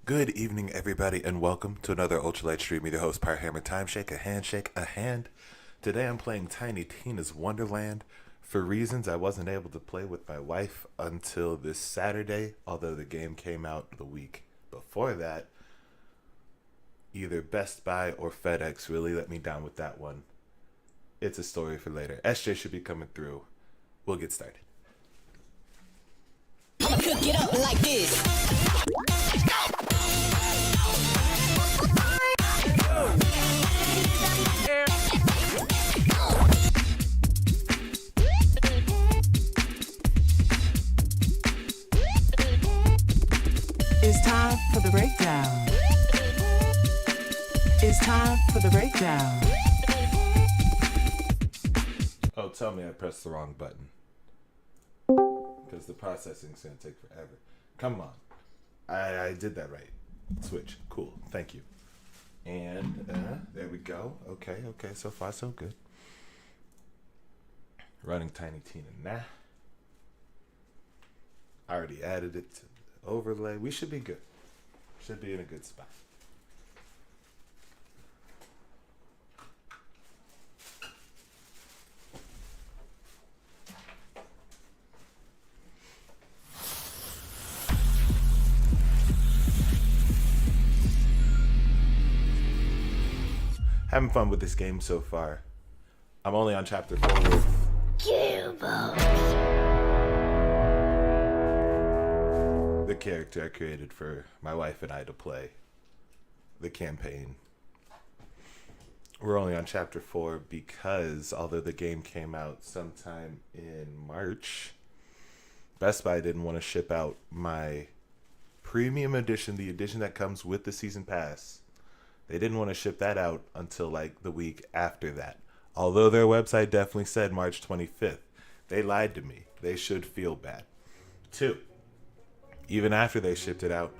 Good evening, everybody, and welcome to another Ultralight stream. With your host, Power Hammer Time Shake, a handshake, a hand. Today I'm playing Tiny Tina's Wonderland. For reasons I wasn't able to play with my wife until this Saturday, although the game came out the week before that. Either Best Buy or FedEx really let me down with that one. It's a story for later. SJ should be coming through. We'll get started. I'ma cook it up like this. It's time for the breakdown. It's time for the breakdown. Oh, tell me I pressed the wrong button. Because the processing's going to take forever. Come on. I did that right. Switch. Cool. Thank you. And there we go. Okay. So far, so good. Running Tiny Tina now. I already added it to the overlay. We should be good. Should be in a good spot. Having fun with this game so far. I'm only on chapter 4 with the character I created for my wife and I to play the campaign. We're only on chapter 4 because although the game came out sometime in March, Best Buy didn't want to ship out my premium edition, the edition that comes with the season pass. They didn't want to ship that out until like the week after that. Although their website definitely said March 25th. They lied to me. They should feel bad. 2. Even after they shipped it out,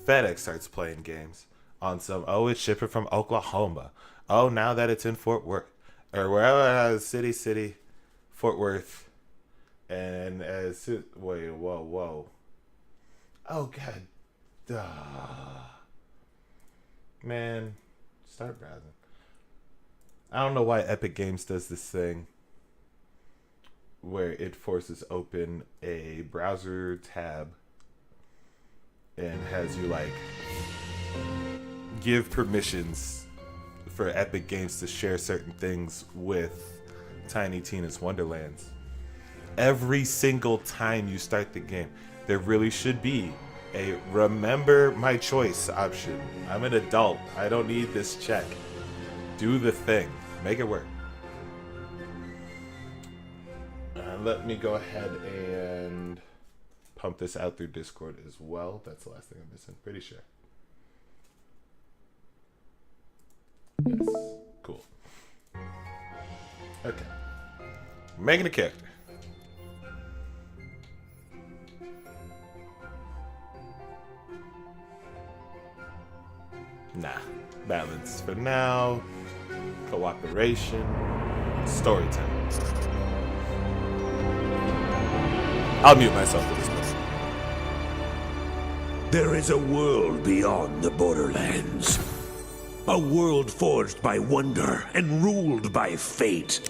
FedEx starts playing games on some, oh, it's shipping from Oklahoma. Oh, now that it's in Fort Worth. Or wherever, city, Fort Worth. And as, wait, whoa. Oh, God. Duh. Man, start browsing. I don't know why Epic Games does this thing where it forces open a browser tab and has you like give permissions for Epic Games to share certain things with Tiny Tina's Wonderlands. Every single time you start the game, there really should be a remember my choice option. I'm an adult. I don't need this check. Do the thing. Make it work. Let me go ahead and pump this out through Discord as well. That's the last thing I'm missing. Pretty sure. Yes. Cool. Okay. Making a character. Nah. Balance for now. Cooperation. Storytelling. I'll mute myself for this one. There is a world beyond the borderlands. A world forged by wonder and ruled by fate.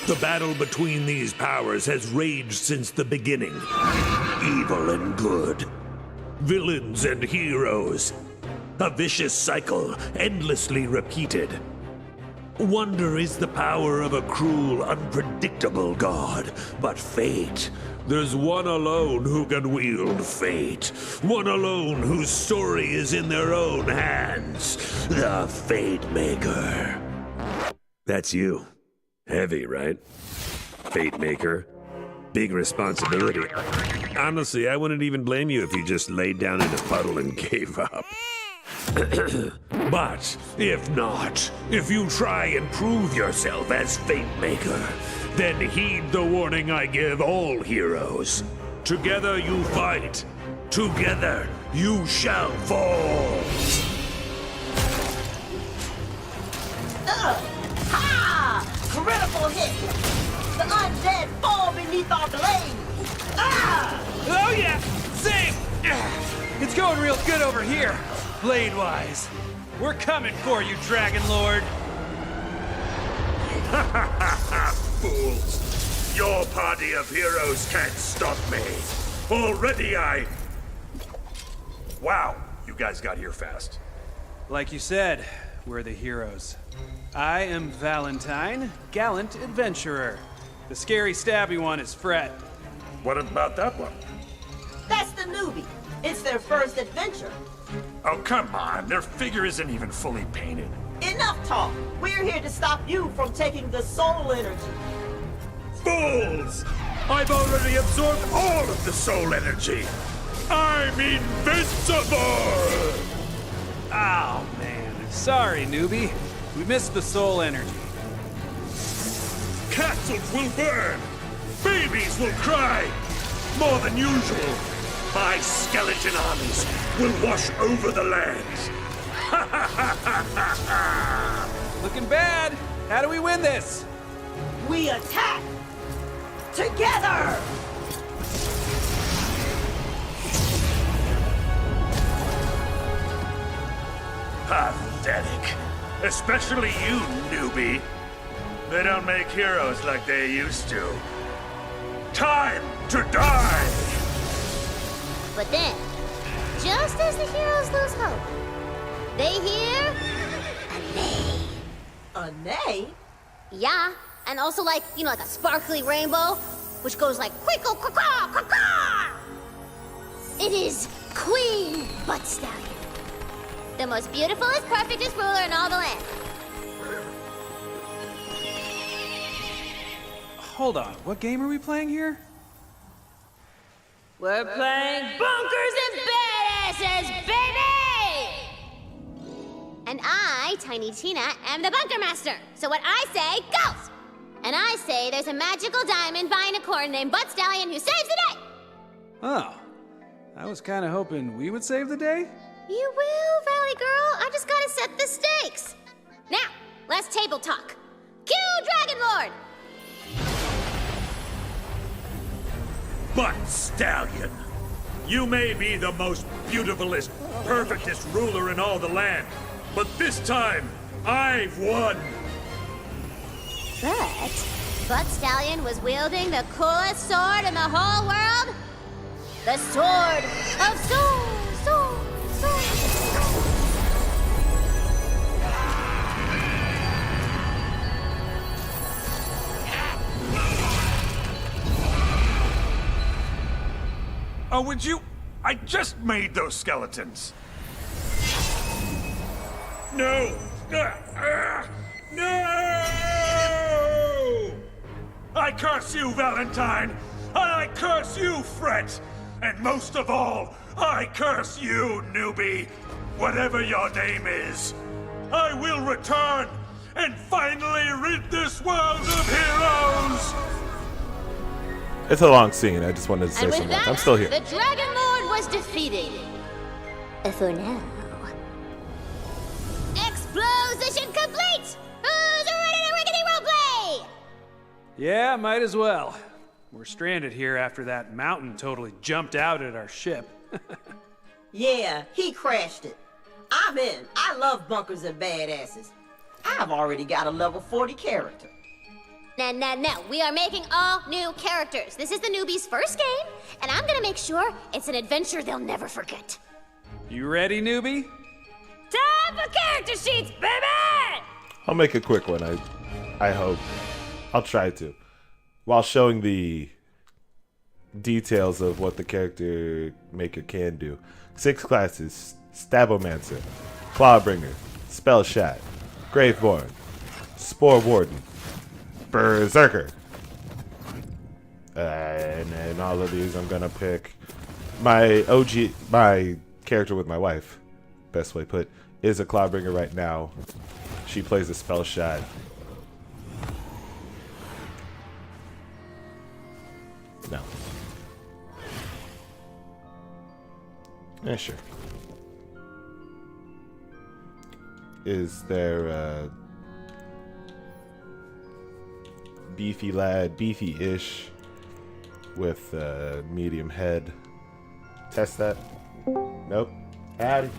The battle between these powers has raged since the beginning. Evil and good. Villains and heroes. A vicious cycle, endlessly repeated. Wonder is the power of a cruel, unpredictable god. But fate, there's one alone who can wield fate. One alone whose story is in their own hands. The Fate Maker. That's you. Heavy, right? Fate Maker. Big responsibility. Honestly, I wouldn't even blame you if you just laid down in a puddle and gave up. But if not, if you try and prove yourself as Fate Maker, then heed the warning I give all heroes. Together you fight. Together you shall fall. Ha! Critical hit! The undead fall beneath our blade! Ah! Oh yeah! Same! It's going going real good over here, blade-wise. We're coming for you, Dragon Lord. Fools! Your party of heroes can't stop me. Already Wow, you guys got here fast. Like you said, we're the heroes. I am Valentine, gallant adventurer. The scary, stabby one is Fred. What about that one? That's the newbie. It's their first adventure. Oh, come on. Their figure isn't even fully painted. Enough talk. We're here to stop you from taking the soul energy. Fools! I've already absorbed all of the soul energy. I'm invincible! Oh, man. Sorry, newbie. We missed the soul energy. Castles will burn. Babies will cry. More than usual. My skeleton armies will wash over the lands. Looking bad. How do we win this? We attack! Together! Pathetic. Especially you, newbie. They don't make heroes like they used to. Time to die! But then, just as the heroes lose hope, they hear a neigh. A neigh? Yeah, and also like a sparkly rainbow, which goes like quickle quack quack quack. It is Queen Butt Stallion, the most beautifulest, perfectest ruler in all the land. Hold on, what game are we playing here? We're playing Bunkers and Badasses, baby! And I, Tiny Tina, am the Bunker Master. So what I say goes! And I say there's a magical diamond buying a corn named Butt Stallion who saves the day! Oh, I was kind of hoping we would save the day. You will, Valley Girl. I just gotta set the stakes. Now, let's table talk. Cue Dragon Lord! Butt Stallion, you may be the most beautifulest, perfectest ruler in all the land, but this time, I've won! But Butt Stallion was wielding the coolest sword in the whole world. The Sword of Sword. Oh, would you? I just made those skeletons. No! No! I curse you, Valentine! And I curse you, Fret! And most of all, I curse you, newbie! Whatever your name is, I will return and finally rid this world of heroes! It's a long scene. I just wanted to say And with something. that, I'm still here. the Dragon Lord was defeated. For now. Exposition complete! Who's ready to rickety roleplay? Yeah, might as well. We're stranded here after that mountain totally jumped out at our ship. Yeah, he crashed it. I'm in. I love bunkers and badasses. I've already got a level 40 character. No. We are making all new characters. This is the newbie's first game, and I'm gonna make sure it's an adventure they'll never forget. You ready, newbie? Time for character sheets, baby! I'll make a quick one. I hope. I'll try to. While showing the details of what the character maker can do. 6 classes: Stabomancer, Clawbringer, Spellshot, Graveborn, Spore Warden, Berserker. And in all of these, I'm gonna pick my character with my wife. Best way put is a Clawbringer right now. She plays a Spellshot. No. Yeah, sure. Is there a beefy lad, beefy-ish, with a medium head? Test that. Nope. Howdy.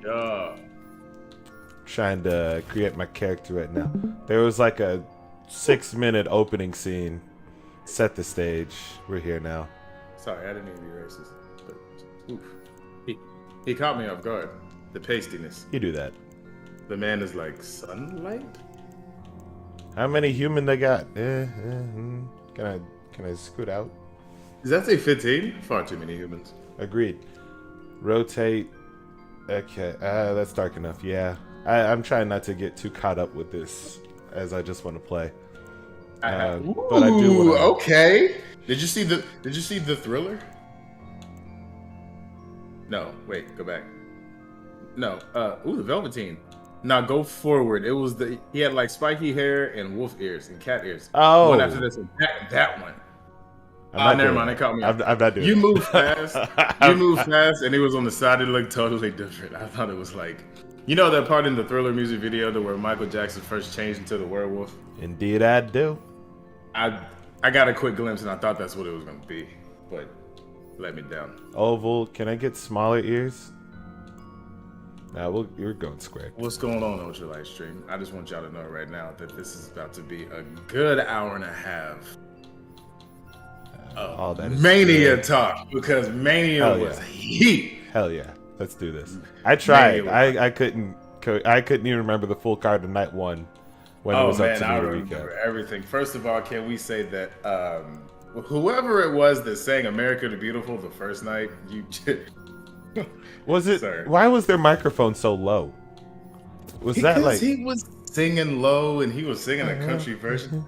Yeah. Trying to create my character right now. There was like a 6-minute opening scene. Set the stage. We're here now. Sorry, I didn't mean to be racist. But oof. He caught me off guard. The pastiness. You do that. The man is like sunlight? How many human they got? Can I scoot out? Does that say 15? Far too many humans. Agreed. Rotate. Okay, that's dark enough. Yeah, I'm trying not to get too caught up with this, as I just want to play. But I do want to. Okay. Did you see the Thriller? No, wait, go back. No, the Velveteen. Now go forward. It was he had like spiky hair and wolf ears and cat ears. Oh. One after this, that one. Never mind. They caught me. I'm not doing You it. move fast. You move fast, and he was on the side. It looked totally different. I thought it was like, you know that part in the Thriller music video to where Michael Jackson first changed into the werewolf. Indeed, I do. I got a quick glimpse, and I thought that's what it was going to be, but let me down. Oval. Can I get smaller ears? Nah, you're going square. What's going on with your live stream? I just want y'all to know right now that this is about to be a good hour and a half. All that is Mania good. talk, because Mania Hell was yeah. heat. Hell yeah, let's do this. I tried. Mania I couldn't even remember the full card of night one when it was up to I me to remember recap. everything. First of all, can we say that whoever it was that sang "America the Beautiful" the first night, Was it? Sorry. Why was their microphone so low? Was that because like? he was singing low and he was singing a country version.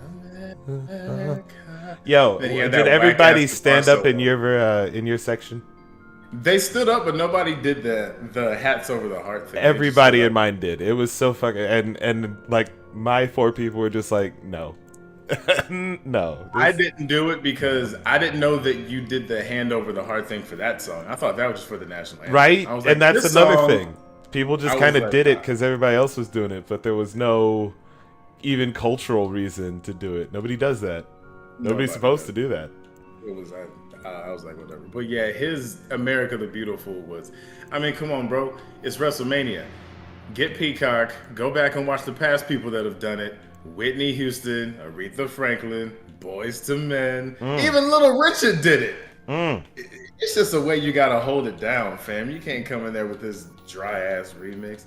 Yo, Then he had did that everybody whack-ass stand guitar up in your section? They stood up, but nobody did the hats over the heart thing. They just Everybody stood in up. mine did. It was so fucking and like my 4 people were just like, no, no. I didn't do it because I didn't know that you did the hand over the heart thing for that song. I thought that was just for the national anthem. Right, I was like, and that's this another song- thing. People just I was kind of like, did it nah. because everybody else was doing it, but there was no even cultural reason to do it. Nobody does that. Nobody's Nobody supposed does. to do that. It was I was like, whatever. But yeah, his America the Beautiful was. I mean, come on, bro. It's WrestleMania. Get Peacock. Go back and watch the past people that have done it. Whitney Houston, Aretha Franklin, Boys to Men. Even Little Richard did it. It's just a way you gotta hold it down, fam. You can't come in there with this dry ass remix.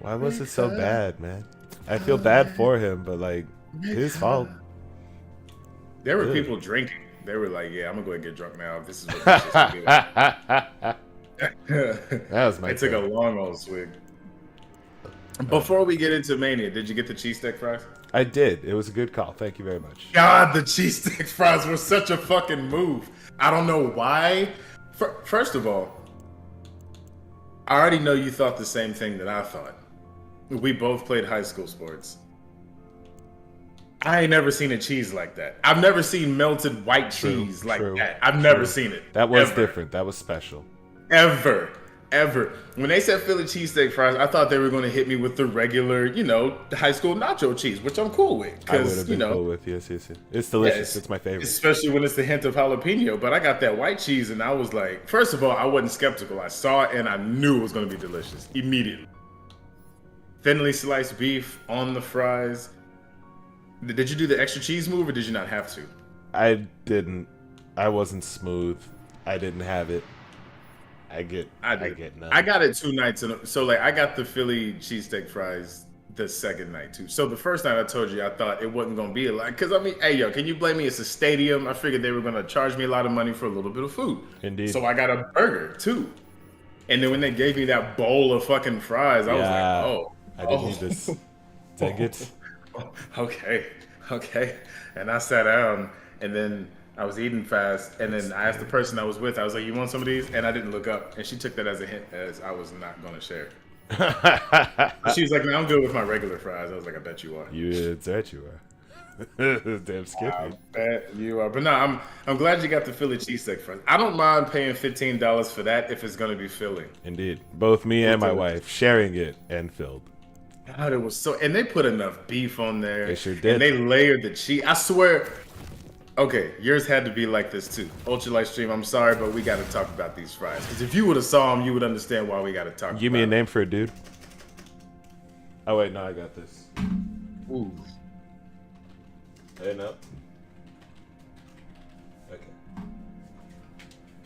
Why was it so bad, man? I feel bad for him, but like his fault. There were Good. people drinking. They were like, "Yeah, I'm gonna go and get drunk now. This is what this is to do." That was my They took a turn. long old swig. Before we get into Mania, did you get the cheese steak fries? I did. It was a good call. Thank you very much. God, the cheese steak fries were such a fucking move. I don't know why. First of all, I already know you thought the same thing that I thought. We both played high school sports. I ain't never seen a cheese like that. I've never seen melted white cheese like true, that. I've never true. seen it. That was Ever. different. That was special. Ever. When they said Philly cheesesteak fries, I thought they were going to hit me with the regular, high school nacho cheese, which I'm cool with. I would Because, have been cool with yes. It's delicious. It's my favorite. Especially when it's the hint of jalapeno. But I got that white cheese and I was like, first of all, I wasn't skeptical. I saw it and I knew it was going to be delicious immediately. Thinly sliced beef on the fries. Did you do the extra cheese move or did you not have to? I didn't. I wasn't smooth. I didn't have it. I get none. I got it 2 nights in a, so like I got the Philly cheesesteak fries the second night too. So the first night I told you I thought it wasn't gonna be a lot because I mean, hey yo, can you blame me? It's a stadium. I figured they were gonna charge me a lot of money for a little bit of food. Indeed. So I got a burger too. And then when they gave me that bowl of fucking fries, I was like, oh, I didn't need this. Take it. Okay. And I sat down and then I was eating fast, and then I asked the person I was with, I was like, you want some of these? And I didn't look up. And she took that as a hint as I was not going to share. She was like, no, I'm good with my regular fries. I was like, I bet you are. It's that you are. Damn Skippy. I bet you are. But no, I'm glad you got the Philly cheesesteak fries. I don't mind paying $15 for that if it's going to be filling. Indeed. Both me and my wife sharing it and filled. God, it was so... And they put enough beef on there. They sure did. And they layered the cheese. I swear... Okay, yours had to be like this too. Ultralight Stream, I'm sorry, but we got to talk about these fries. Because if you would have saw them, you would understand why we got to talk about Give me a them. name for a dude. Oh wait, no, I got this. Ooh. Hey, no. Okay.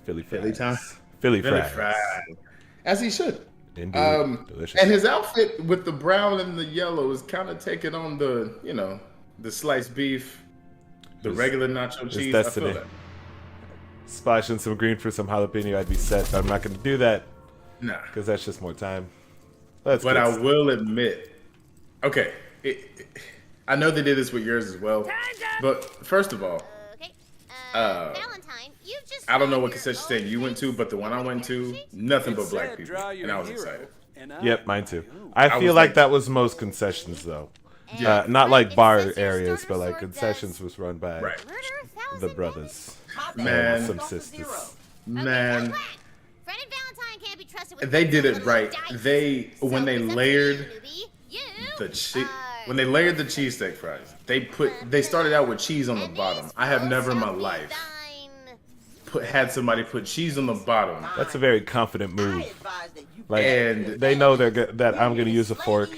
Philly fries. Philly time? Philly Philly fries. fried. As he should. Indeed. Delicious. And his outfit with the brown and the yellow is kind of taking on the, you know, the sliced beef, the regular nacho cheese. I destiny. feel that. Splashing some green for some jalapeno, I'd be set, but I'm not going to do that Nah. because that's just more time. Let's But get I will admit, okay, I know they did this with yours as well. But first of all, Okay. Valentine, you just. I don't know what concession stand you went to, but the one I went to, nothing but black people, and I was excited. Yep, mine too. I feel was like like- that was most concessions though. Yeah. Not like bar areas, but like concessions was run by Right. the brothers. Man, Some sisters. man, Fred and Valentine can't be trusted with they did it little right. dice. They when So they it's up to layered you, newbie. the You when they layered the cheesesteak fries, they started out with cheese on the bottom. I have never in my life had somebody put cheese on the bottom. That's a very confident move. Like And they know that I'm gonna use a fork.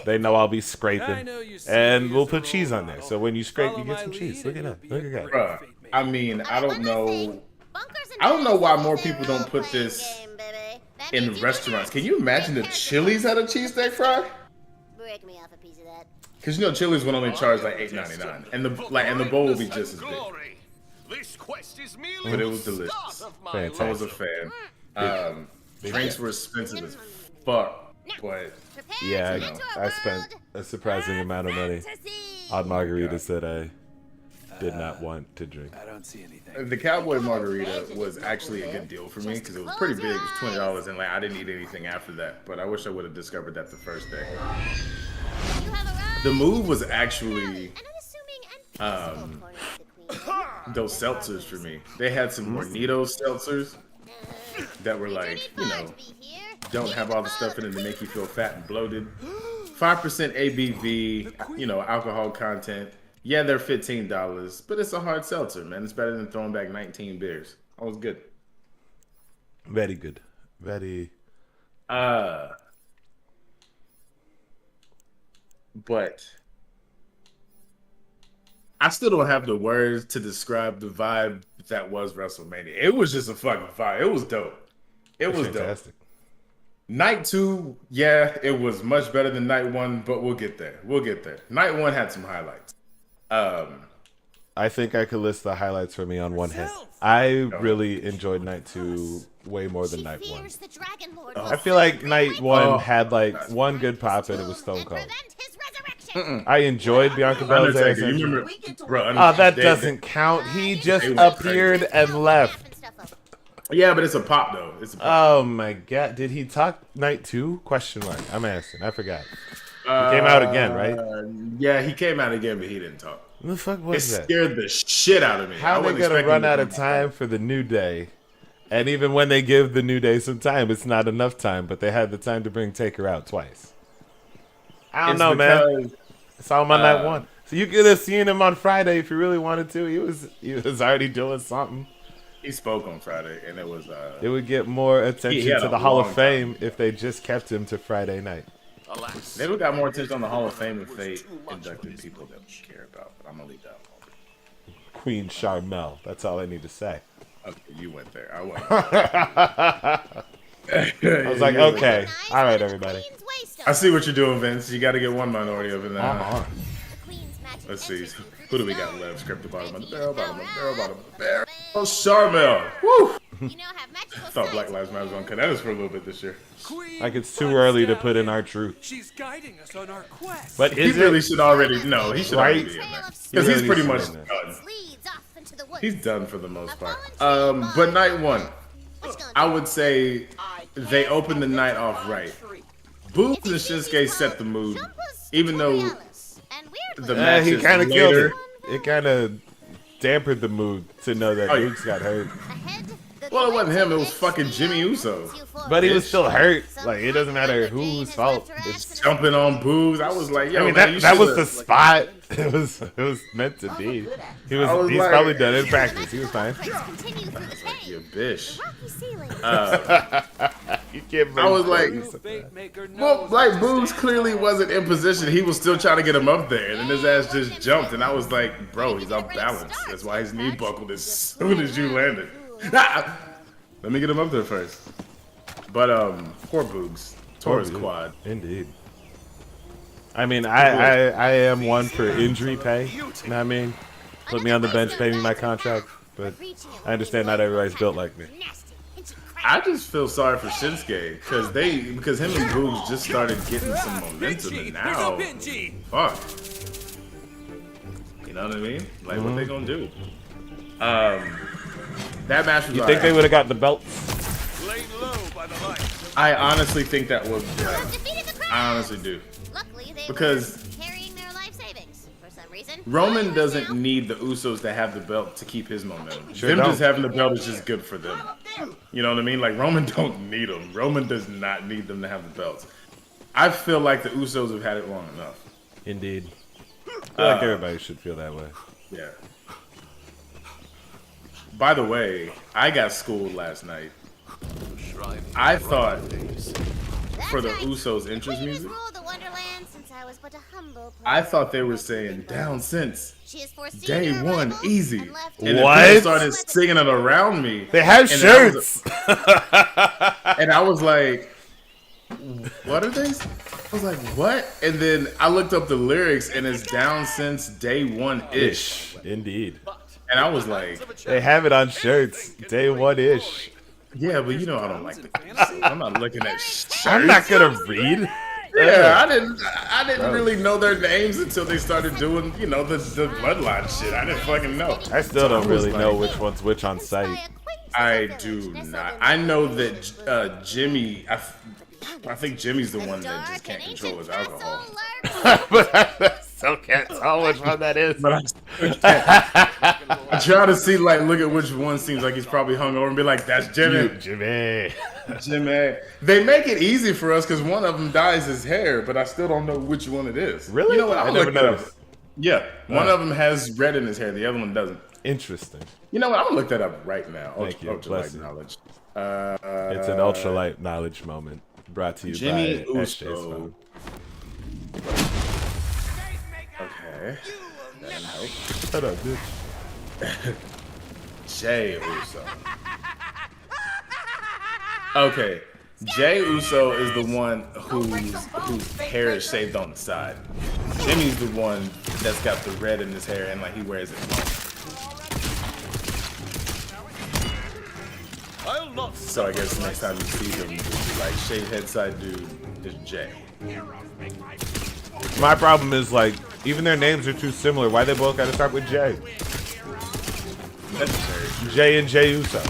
They know I'll be scraping, and we'll put cheese on there. So when you scrape, you get some cheese. Look at that. Look at that. Bruh, I mean, I don't know. I don't know why more people don't put this in restaurants. Can you imagine the Chili's had a cheesesteak fry? Break me off a piece of that. Because you know Chili's would only charge like $8.99, and the bowl would be just as big. This quest is But it was delicious. Fantastic. I was a fan. Drinks were expensive as fuck, but Yeah, I spent a surprising amount of money on margaritas that I did not want to drink. I don't see anything. the Cowboy Margarita was actually a good deal for me because it was pretty big. It was $20, and like I didn't eat anything after that. But I wish I would have discovered that the first day. The move was actually those seltzers for me. They had some Hornitos seltzers that were like, you know, don't have all the stuff in it to make you feel fat and bloated. 5% ABV, you know, alcohol content. Yeah, they're $15, but it's a hard seltzer, man. It's better than throwing back 19 beers. That was good. Very good. Very. But I still don't have the words to describe the vibe that was WrestleMania. It was just a fucking vibe. It was dope. It was Fantastic. dope. Night 2, yeah, it was much better than night 1, but we'll get there. We'll get there. Night 1 had some highlights. I think I could list the highlights for me on one hand. I really enjoyed night 2 way more than night 1. I feel like night 1 had like one good pop and it was Stone Cold. I enjoyed Bianca Belair's Undertaker, you entrance. remember, bro, Oh, that they- doesn't count. He just It was appeared and left. Yeah, but it's a pop though. It's a pop. Oh my god. Did he talk night 2? Question mark. I'm asking. I forgot. He came out again, right? Yeah, he came out again, but he didn't talk. What the fuck It was that? scared the shit out of me. How I are they wasn't gonna expecting run him out to of come time for the New Day? And even when they give the New Day some time, it's not enough time. But they had the time to bring Taker out twice. I don't It's know, man. because- It's all on night 1. So you could have seen him on Friday if you really wanted to. He was already doing something. He spoke on Friday, and it was It would get more attention had to a the Hall of long Fame if they just kept him to Friday night. Alas, they would got more attention on the Hall of Fame if they inducted people that we care about. But I'm gonna leave that alone. Queen Charmel. That's all I need to say. Okay, you went there. I went. I was like, okay, all right, everybody. I see what you're doing, Vince. You got to get one minority of it now. Uh-huh. Let's see. Who do we got left? Script the bottom of the barrel, bottom of the barrel, bottom of the barrel. Oh, Charmel. Woo! I thought Black Lives Matter was on Canetta's for a little bit this year. Like it's too early to put in our truth. She's guiding us on our quest. But He is really it? should already know. He should already Right? be in there. Because really he's pretty should much be in done. He's done for the most part. But night 1, I would say they opened the night off right. Boobs and Shinsuke set the mood, even though the matches He kind of killed later. it. It kind of dampened the mood to know that Oh, yeah. Luke's got hurt. Well, it wasn't him. It was fucking Jimmy Uso. But he was still hurt. Like, it doesn't matter whose fault. It's, Jumping on boobs. I was like, yo, I mean, man, you that was shoulda- the spot. It was meant to be. He's like- probably done it in practice. He was fine. You bitch. You can't I was like, Bait maker well, knows like how to Boogs stay clearly wasn't in position. He was still trying to get him up there, and then his ass just jumped, and I was like, bro, he's off balance. That's why his knee buckled as soon as you landed. Let me get him up there first. But poor Boogs, tore his quad. Indeed. I mean, I am one for injury pay. You know what I mean? Put me on the bench, pay me my contract. But I understand not everybody's built like me. I just feel sorry for Shinsuke because him and Boogs just started getting some momentum, and now, fuck. You know what I mean? Like, what they gonna do? That match was. You think they would have got the belts? Laying low by the light. I honestly think that was. I honestly do. Luckily, they Because were carrying their life savings for some reason. Roman doesn't need the Usos to have the belt to keep his momentum. Sure Them don't. just having the belt is just good for them. You know what I mean? Like, Roman don't need them. Roman does not need them to have the belts. I feel like the Usos have had it long enough. Indeed. I feel like everybody should feel that way. Yeah. By the way, I got schooled last night. I thought for the Usos entrance music, The Wonderlands since I was but a humble I thought they were saying down since She is foreseen day her one, arrival easy. and left And What? then people started singing it around me. They had And then I was- shirts. And I was like, what are they? I was like, what? And then I looked up the lyrics and it's down since day one-ish. Indeed. And I was like, They have it on shirts. Day one-ish. yeah, but you know I don't like the I'm not looking at shirts. I'm not gonna read. Yeah, I didn't really know their names until they started doing, you know, the bloodline shit. I didn't fucking know. I still don't I was really like- know which one's which on site. I do not. I know that Jimmy, I think Jimmy's the one that just can't control his alcohol. But I still can't tell which one that is. But I still can't. I try to see, like, look at which one seems like he's probably hungover and be like, that's Jimmy. Jimmy. Jimmy. They make it easy for us because one of them dyes his hair, but I still don't know which one it is. Really? You know what? I I'm never looking that up. noticed. Yeah, one of them has red in his hair. The other one doesn't. Interesting. You know what? I'm gonna look that up right now. Thank you. Ultralight Bless you. knowledge. It's an ultralight knowledge moment brought to you Jimmy by SJ's Uso. phone. Okay. That didn't help. Shut up, bitch. Jay Uso. Okay. Jay Uso is the one whose hair is shaved on the side. Jimmy's the one that's got the red in his hair and like he wears it long. I'll not. So I guess next time you see him, like shaved head side dude is Jay. My problem is, like, even their names are too similar. Why they both gotta start with J? That's very true. J and J Uso.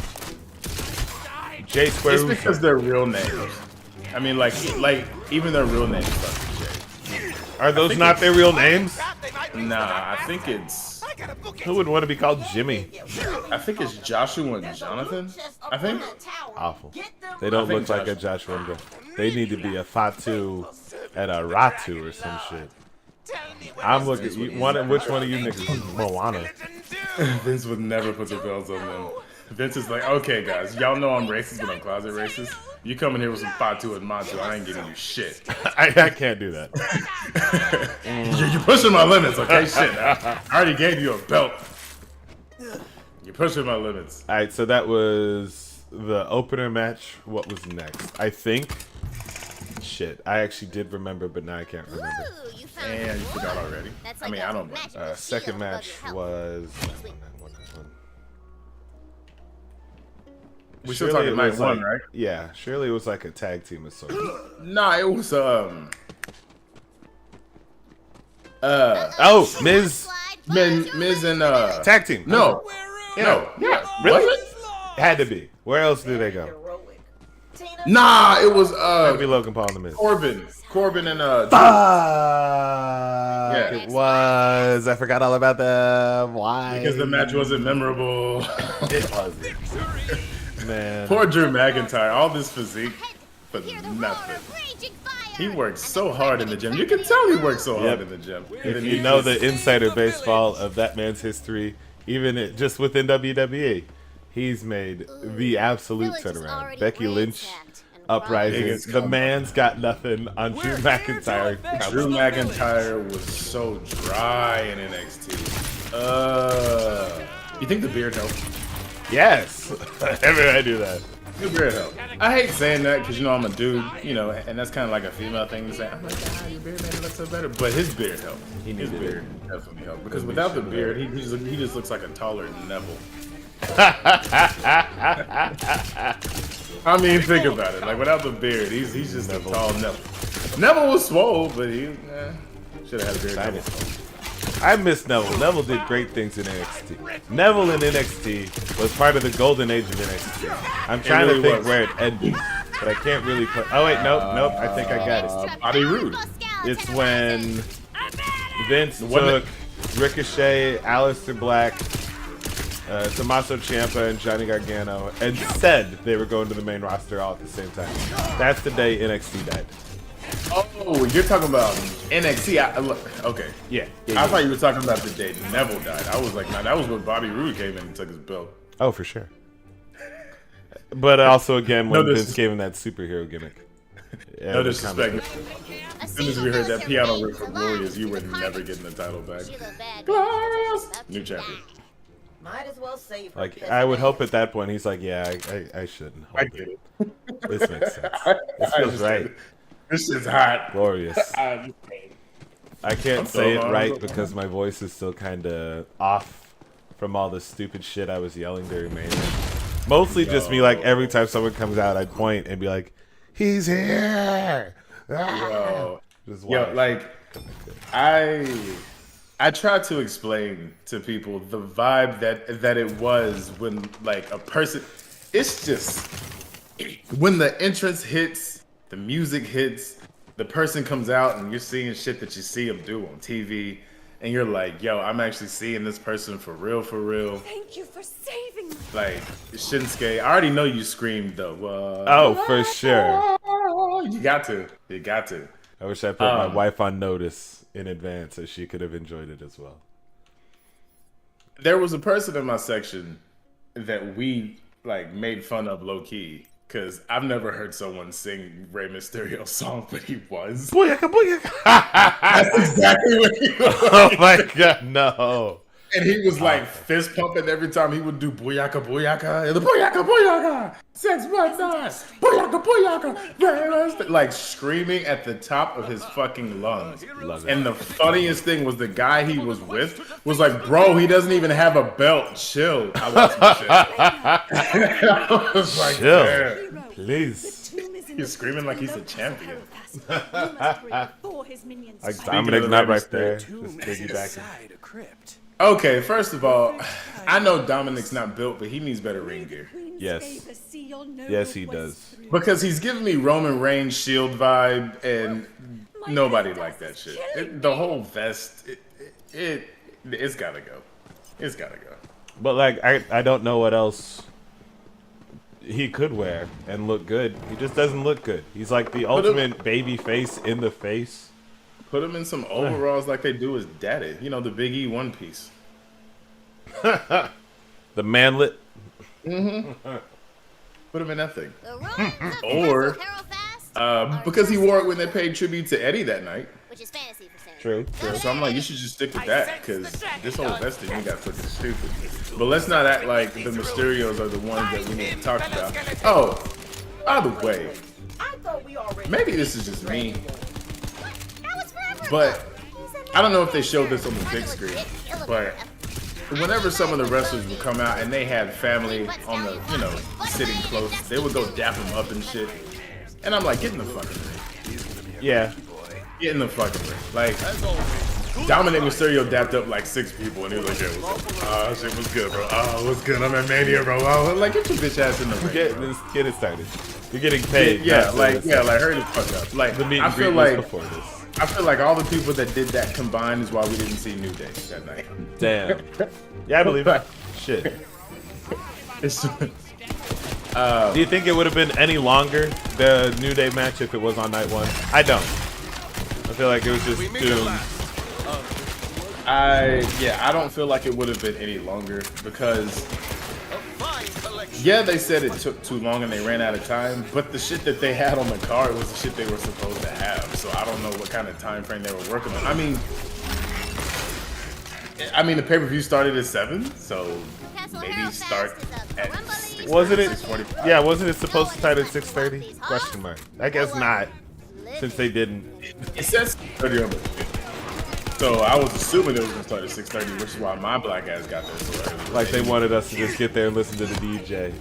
J Square It's Uso. because they're real names. I mean, like even their real names start with Jay. Are those not their real names? Nah, I think it's Who would want to be called Jimmy? Joshua and Jonathan. I think. Awful. They don't I think look like a Joshua and They need to be a Fatu and a Ratu or some shit. I'm looking. Which one of you niggas? Moana. Vince would never put the belts on them. Vince is like, okay, guys, y'all know I'm racist, but I'm closet racist. You come in here with some Fatu and Matu, I ain't giving you shit. I can't do that. You're pushing my limits, okay? Shit. I already gave you a belt. You're pushing my limits. All right, so that was the opener match. What was next? I think. Shit, I actually did remember, but now I can't remember. Ooh, you found And you wood. forgot already. That's I mean, like I a don't. magical Second shield match above your was. We still Surely talking it night was one, like- right? Yeah, surely it was like a tag team of sorts. Nah, it was Oh, Miz Miz and tag team. No. Yeah. No. Yeah. Was Really? it? Had to be. Where else do they go? Heroic. Tina, Nah, it was Had to be Logan Paul and the Miz. Corbin and Fuck! Yeah. It was. I forgot all about them. Why? because the match wasn't memorable. It wasn't. Man. Poor Drew McIntyre. All this physique for nothing. He works so hard in the gym. You can tell he works so hard in the gym. If you know the insider baseball of that man's history, even just within WWE, he's made the absolute turnaround. Becky Lynch uprising. The man's got nothing on Drew McIntyre. Drew McIntyre was so dry in NXT. You think the beard helped? Yes. Everybody do that. The beard helped. I hate saying that because, you know, I'm a dude, you know, and that's kind of like a female thing to say. I'm like, ah, your beard made it look so better. But his beard helped. His beard definitely helped. Because without the beard, he just looks like a taller Neville. I mean, think about it. Like, without the beard, he's just a tall Neville. Neville was swole, but he should have had a beard. I miss Neville. Neville did great things in NXT. Neville in NXT was part of the golden age of NXT. I'm trying to think where it ended, but I can't really put. Oh wait, nope. I think I got it. Bobby Roode. It's when Vince took Ricochet, Aleister Black, Tommaso Ciampa, and Johnny Gargano, and said they were going to the main roster all at the same time. That's the day NXT died. Oh, you're talking about NXT. Okay. Yeah. I thought you were talking about the day Neville died. I was like, nah, that was when Bobby Roode came in and took his belt. Oh, for sure. But also, again, when Vince gave him that superhero gimmick. Yeah, no disrespect. As soon as we heard that piano riff from Glorious, you were never getting the title back. Glorious! New champion. Might as well save her. Like, I would hope at that point he's like, yeah, I shouldn't. I get it. This makes sense. This feels right. This is hot. Glorious. I can't say it right because my voice is still kind of off from all the stupid shit I was yelling during Mania. Mostly just me, like, every time someone comes out, I'd point and be like, he's here! Yo, like, I try to explain to people the vibe that it was when, like, a person, it's just, when the entrance hits, the music hits, the person comes out and you're seeing shit that you see them do on TV, and you're like, yo, I'm actually seeing this person for real, for real. Thank you for saving me. Like, Shinsuke, I already know you screamed though. Oh, for sure. You got to. You got to. I wish I put my wife on notice in advance so she could have enjoyed it as well. There was a person in my section that we, like, made fun of low-key. Because I've never heard someone sing Rey Mysterio's song, but he was. Booyaka, booyaka. That's exactly what he was. Oh my god, no. And he was like fist pumping every time he would do booyaka, booyaka, and the booyaka, booyaka, 6 months, booyaka, booyaka, like screaming at the top of his fucking lungs. Love it. And the funniest thing was the guy he was with was like, bro, he doesn't even have a belt. Chill. I watched some shit. I was like, chill, damn. please. He's screaming like he's a champion. Like Dominic, not right there. Just piggybacking. Okay, first of all, I know Dominic's not built, but he needs better ring gear. Yes. Yes, he does. Because he's giving me Roman Reigns Shield vibe, and nobody liked that shit. The whole vest, it's gotta go. It's gotta go. But like, I don't know what else he could wear and look good. He just doesn't look good. He's like the ultimate baby face in the face. Put him in some overalls like they do his daddy. You know, the Big E one piece. The manlet. Mm-hmm. Put him in that thing. Or, because he wore it when they paid tribute to Eddie that night. Which is fantasy for Sam. True. So I'm like, you should just stick with that, because this whole vest thing, you got fucking stupid. But let's not act like the Mysterios are the ones that we need to talk about. Oh, by the way, maybe this is just me, but I don't know if they showed this on the big screen, but whenever some of the wrestlers would come out and they had family on the, you know, sitting close, they would go dap them up and shit. And I'm like, get in the fucking ring. Yeah. Get in the fucking ring. Like, Dominic Mysterio dapped up like 6 people and he was like, yeah, shit was good, bro. Oh, what's good? I'm at Mania, bro. Oh, like, get your bitch ass in the ring. Get it started. You're getting paid. Like hurry the fuck up. Like, the meet I and feel greet like was before this. I feel like all the people that did that combined is why we didn't see New Day that night. Damn. Yeah, I believe it. Shit. Do you think it would have been any longer, the New Day match, if it was on night 1? I don't. I feel like it was just doomed. I don't feel like it would have been any longer because yeah, they said it took too long and they ran out of time, but the shit that they had on the card was the shit they were supposed to have. So I don't know what kind of time frame they were working on. I mean the pay-per-view started at 7, so maybe start at 6:30, Wasn't it? 6:45. Yeah, wasn't it supposed to start at 6:30? Question mark. I guess not, since they didn't. It says 6:30 on the so I was assuming it was gonna start at 6:30, which is why my black ass got there so early. Like they wanted us to just get there and listen to the DJ.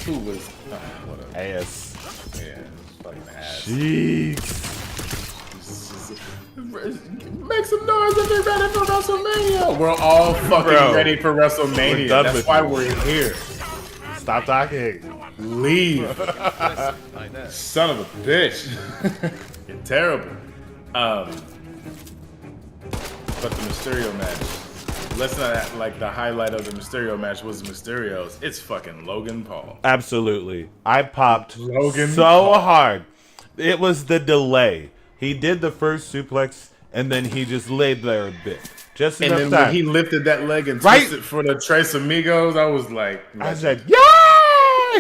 Who was whatever. Ass. Yeah, fucking ass. Jeez. Make some noise if you're ready for WrestleMania. We're all fucking ready for WrestleMania. We're done That's with why you. we're here. Stop talking. Leave. Son of a bitch. You're terrible. But the Mysterio match, let's not act like the highlight of the Mysterio match was Mysterio's. It's fucking Logan Paul. Absolutely. I popped Logan so Paul. hard. It was the delay. He did the first suplex, and then he just laid there a bit. Just And enough then time. when he lifted that leg and Right. twisted for the Tres Amigos, I was like, I said, yay!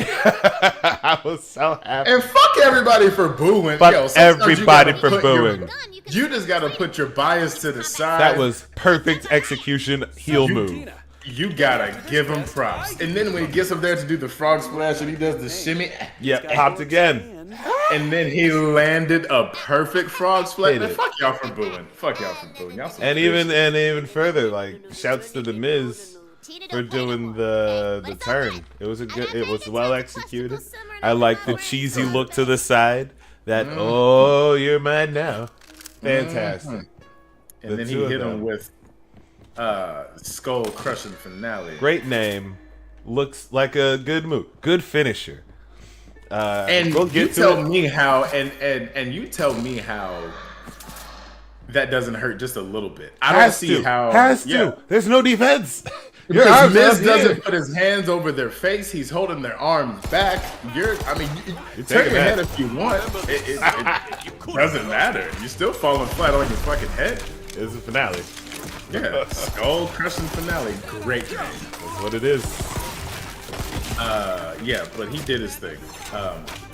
I was so happy. and fuck everybody for booing. Fuck Yo, sometimes you everybody gotta for put your- booing. You just gotta put your bias to the side. That was perfect execution heel move. You gotta give him props. And then when he gets up there to do the frog splash and he does the shimmy, Yep, popped again. and then he landed a perfect frog splash. Hit Man, it. fuck y'all for booing. Fuck y'all for booing. Y'all some And bitches. even further, like shouts to the Miz for doing the turn. It was well executed. I like the cheesy look to the side. That oh, you're mine now. Fantastic. And the then he two of hit them. him with skull crushing finale. Great name. Looks like a good move. Good finisher. And we'll you get to tell it. me how, and you tell me how that doesn't hurt just a little bit. I don't Has see to. how. Has yeah. to. There's no defense. Your Because arms Miz up here. doesn't put his hands over their face. He's holding their arms back. You turn taking your head that. if you want. It doesn't matter. You're still falling flat on your fucking head. It's a finale. Yeah, skull crushing finale. Great game. That's what it is. Yeah, but he did his thing.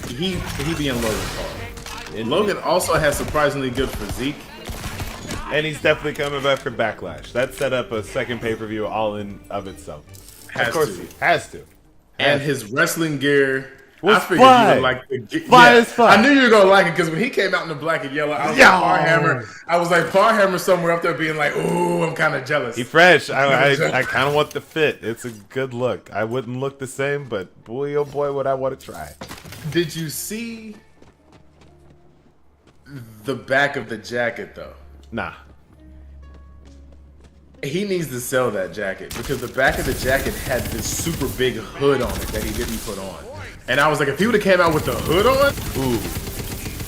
He being Logan Paul. Logan also has surprisingly good physique. And he's definitely coming back for Backlash. That set up a second pay-per-view all in of itself. Has Of course, to. he has to. And his wrestling gear Was I figured fly. you would like the Fly as fuck. I knew you were gonna like it because when he came out in the black and yellow, I was Yo. like Farhammer. I was like Farhammer somewhere up there being like, ooh, I'm kind of jealous. He fresh. I kind of want the fit. It's a good look. I wouldn't look the same, but boy, oh boy, would I want to try. Did you see the back of the jacket though? Nah. He needs to sell that jacket because the back of the jacket had this super big hood on it that he didn't put on. And I was like, if he would have came out with the hood on, Ooh.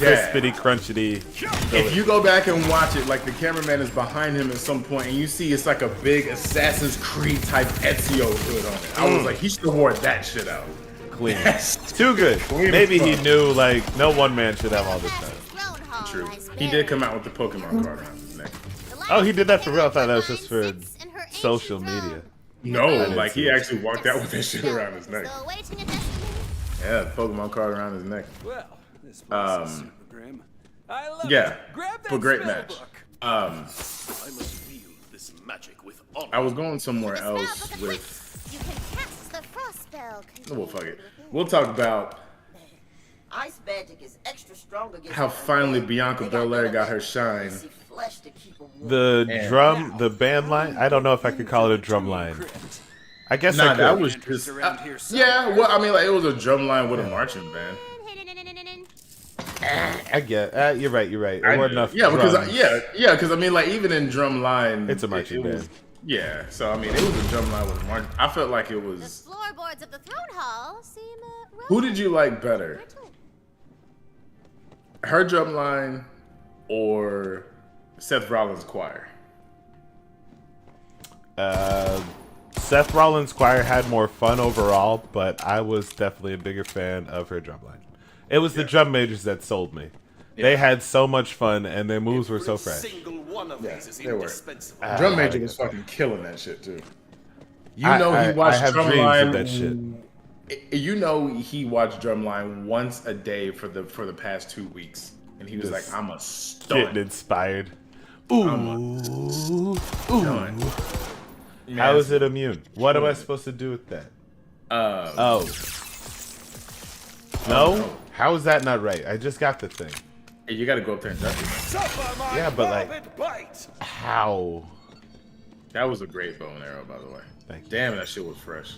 yeah. Crispity, crunchity. If you go back and watch it, like the cameraman is behind him at some point, and you see it's like a big Assassin's Creed type Ezio hood on it. I was like, he should have wore that shit out. Clean. Yes. Too good. Clean as Maybe he fuck. knew, like, no one man should have all this stuff. True. He did come out with the Pokemon card around his neck. Oh, he did that for real? I thought that was just for social media. No, didn't like see he it. actually walked out with that shit around his neck. Yeah, the Pokemon card around his neck. Well, this place is super grim. I love Yeah, it. Grab that but great spell match. book. I must wield this magic with honor. I was going somewhere else with. You can cast the frost spell. Well, fuck it. We'll talk about Ice magic is extra strong against how finally Bianca They Belair got her that shine. greasy flesh to keep 'em warm. The And- drum, the band line. I don't know if I could call it a drum line. I guess I Nah, could. that was just. Yeah, well, I mean, like it was a drum line with a marching band. I get. You're right. You're right. There weren't enough. Yeah, because drums. because I mean, like even in drum line, It's a marching was- band. Yeah, so I mean, it was a drum line with a marching. I felt like it The was. floorboards of the throne hall seem Who did you like better, her drum line Seth Rollins' choir? Seth Rollins' choir had more fun overall, but I was definitely a bigger fan of her drumline. It was the drum majors that sold me. They had so much fun, and their moves were so fresh. They were. Drum major was fucking killing that shit too. You know I he watched have dreams of Drumline. that shit. You know he watched Drumline once a day for the past 2 weeks, and he was like, "I'm a stunt." Getting inspired. Ooh. How is it immune? What am I supposed to do with that? No? How is that not right? I just got the thing. Hey, you got to go up there and touch it. Yeah, but like, how? That was a great bow and arrow, by the way. Thank you. Damn, that shit was fresh.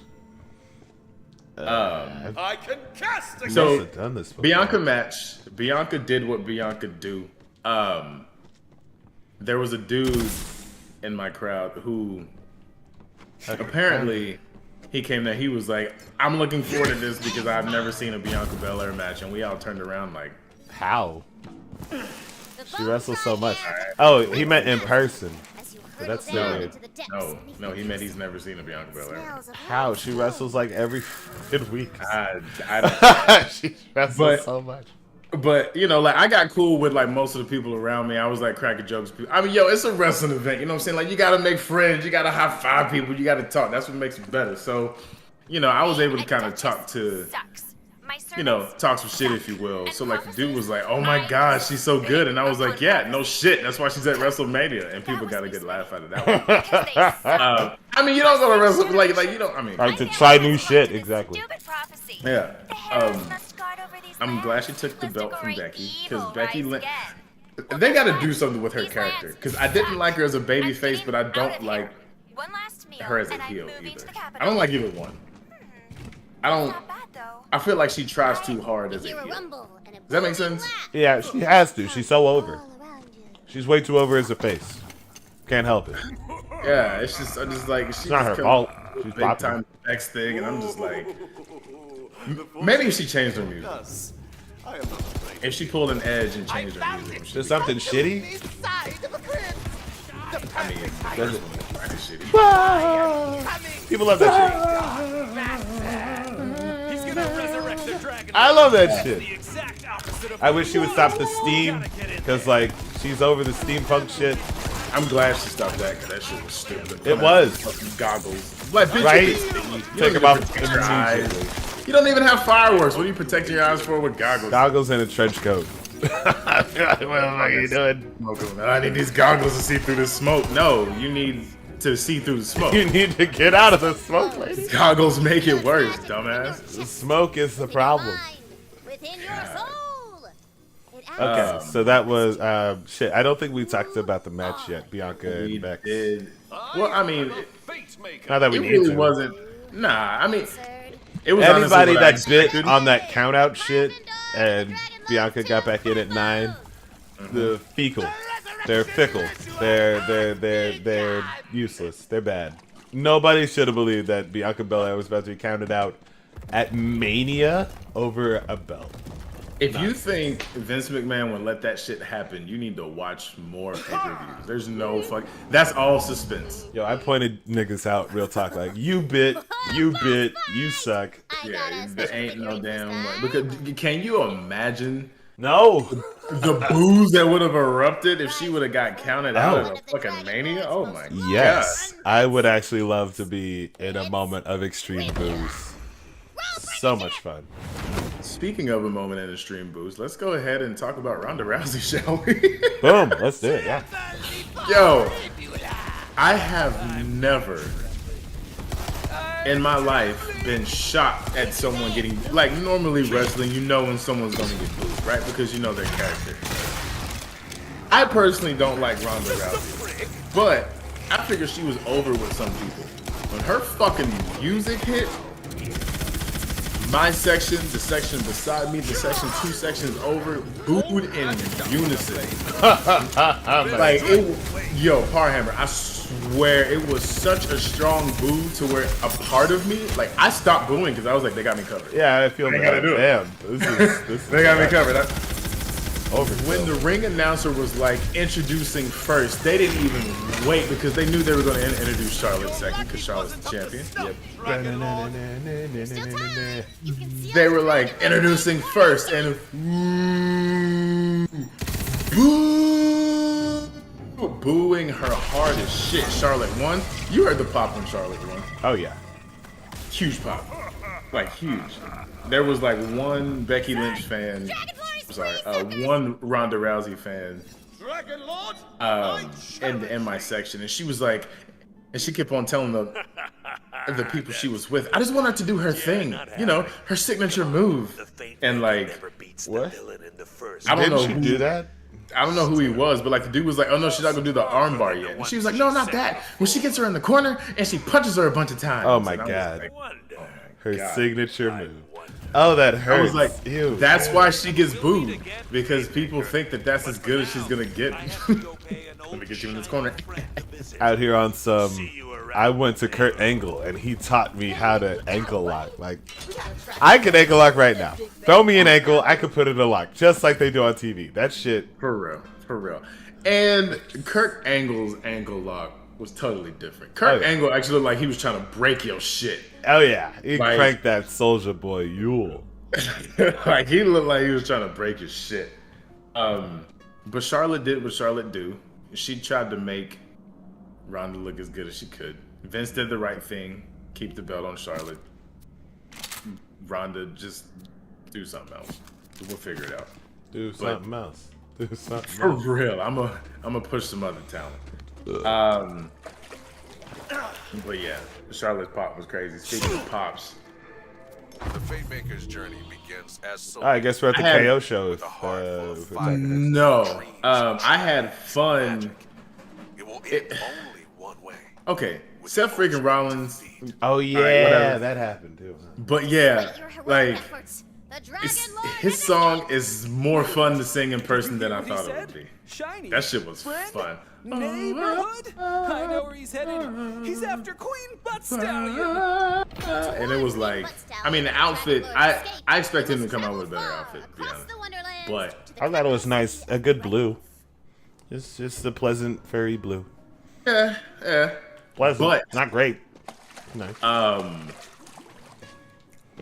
I can cast a So have done this before. Bianca match. Bianca did what Bianca do. There was a dude in my crowd who apparently he came there. He was like, "I'm looking forward to this because I've never seen a Bianca Belair match," and we all turned around like, how? She wrestles so much. Oh, he meant in person. But that's so weird. No, he meant he's never seen a Bianca Belair. How? She wrestles like every good week. I don't. She wrestles so much. But you know, like I got cool with like most of the people around me. I was like cracking jokes. I mean, yo, it's a wrestling event. You know what I'm saying? Like you gotta make friends. You gotta high five people. You gotta talk. That's what makes it better. So, you know, I was able to kind of talk to, you know, talk some shit, if you will. So like the dude was like, "Oh my gosh, she's so good," and I was like, "Yeah, no shit. That's why she's at WrestleMania," and people got a good laugh out of that one. I mean, you don't go to Wrestle like you don't. I mean, Like to try new shit, exactly. yeah. I'm glad she took the belt from Becky because Becky. They got to do something with her character because I didn't like her as a baby face, but I don't like her as a heel either. I don't like either one. I feel like she tries too hard as a heel. Does that make sense? Yeah, she has to. She's so over. She's way too over as a face. Can't help it. Yeah, it's just I'm just like she's not her fault. She's big popular. time next thing, and I'm just like, maybe if she changed her music. If she pulled an edge and changed her music, There's something shitty? I mean, Does it? shitty. People love that shit. He's gonna resurrect the dragon. I love that shit. The exact opposite of I wish she would stop the steam, because like she's over the steampunk shit. I'm glad she stopped that because that shit was stupid. It was. Fucking goggles. Like, bitch, Right? you Take don't them out even protect your eyes. immediately. You don't even have fireworks. What are you protecting your eyes for with goggles? Goggles and a trench coat. What the fuck are you doing? I need these goggles to see through the smoke. No, you need to see through the smoke. You need to get out of the smoke, lady. Goggles make it worse, dumbass. The smoke is the problem. Within your soul. Okay, so that was shit. I don't think we talked about the match yet, Bianca We and Bex. did. Well, I mean, Not that we it need really to. wasn't. Nah, I mean, it was honestly Anybody what I that bit expected. on that count out shit and Bianca got back in at 9, the fecal. They're fickle. They're useless. They're bad. Nobody should have believed that Bianca Belair was about to be counted out at Mania over a belt. If you think Vince McMahon would let that shit happen, you need to watch more pay-per-views. There's no fuck. That's all suspense. Yo, I pointed niggas out, real talk, like, you bit, you suck. Yeah, there ain't no damn way. Because can you imagine No! the boos that would have erupted if she would have got counted out at a fucking Mania? Oh my Yes, I would actually love to be in a moment of extreme booze. So much fun. God. Speaking of a moment in extreme boost, let's go ahead and talk about Ronda Rousey, shall we? Boom, let's do it, yeah. Yo, I have never in my life been shocked at someone getting, like, normally wrestling, you know when someone's gonna get booed, right? Because you know their character. I personally don't like Ronda Rousey, but I figure she was over with some people. When her fucking music hit, my section, the section beside me, the section 2 sections over, booed in unison. Like, yo, Parhammer, I swear it was such a strong boo to where a part of me, like, I stopped booing because I was like, they got me covered. Yeah, I feel They bad. gotta do it. Damn, this is They got me covered. Overkill. When the ring announcer was like introducing first, they didn't even wait because they knew they were going to introduce Charlotte second because Charlotte's the champion. Yep. You can see They all were the like red introducing first and booing her hard as shit. Charlotte won. You heard the pop when Charlotte won. Oh yeah. Huge pop. Like huge. There was like one Becky Lynch fan. Sorry, one Ronda Rousey fan. In my section, and she was like, and she kept on telling the people she was with, I just want her to do her thing, you know, her signature move, and like, What? I don't know Didn't she who, do that? I don't know who he was, but like the dude was like, oh no, she's not gonna do the armbar yet, and she was like, no, not that. When she gets her in the corner and she punches her a bunch of times. Oh my And I was god. like, Her God. signature move. Oh, that hurts. I was like, ew. that's why she gets booed, because people think that that's as good as she's gonna get. Let me get you in this corner. Out here on some. I went to Kurt Angle and he taught me how to ankle lock. Like, I can ankle lock right now. Throw me an ankle, I could put it in a lock, just like they do on TV. That shit. For real, for real. And Kurt Angle's ankle lock was totally different. Kurt Angle actually looked like he was trying to break your shit. Oh yeah, he Like- cranked that Soldier Boy Yule. Like he looked like he was trying to break your shit. But Charlotte did what Charlotte do. She tried to make Ronda look as good as she could. Vince did the right thing. Keep the belt on Charlotte. Ronda, just do something else. We'll figure it out. Do something else. Do something For else. real, I'm a push some other talent. But yeah, Charlotte's pop was crazy. Speaking of pops, The Fatemaker's journey begins as so I guess we're at the I had- KO show. with a heart full of If fire. no, I had fun. It will end only one way. Okay, Seth freaking Rollins, oh yeah, whatever. that happened too. Huh? but yeah, your heroic like efforts. The it's, Dragon Lord his has song is more fun to sing in person than I What he thought it said? would be. Shiny. That shit was Friend? fun. Neighborhood? I know where he's headed. He's after Queen Butt Stallion. And it was like, I mean, the outfit. I expected him to come out with a better outfit, to be Across honest. the Wonderlands But to the I thought it was nice, a good blue. Just a pleasant fairy blue. yeah. Pleasant, But- not great. Nice.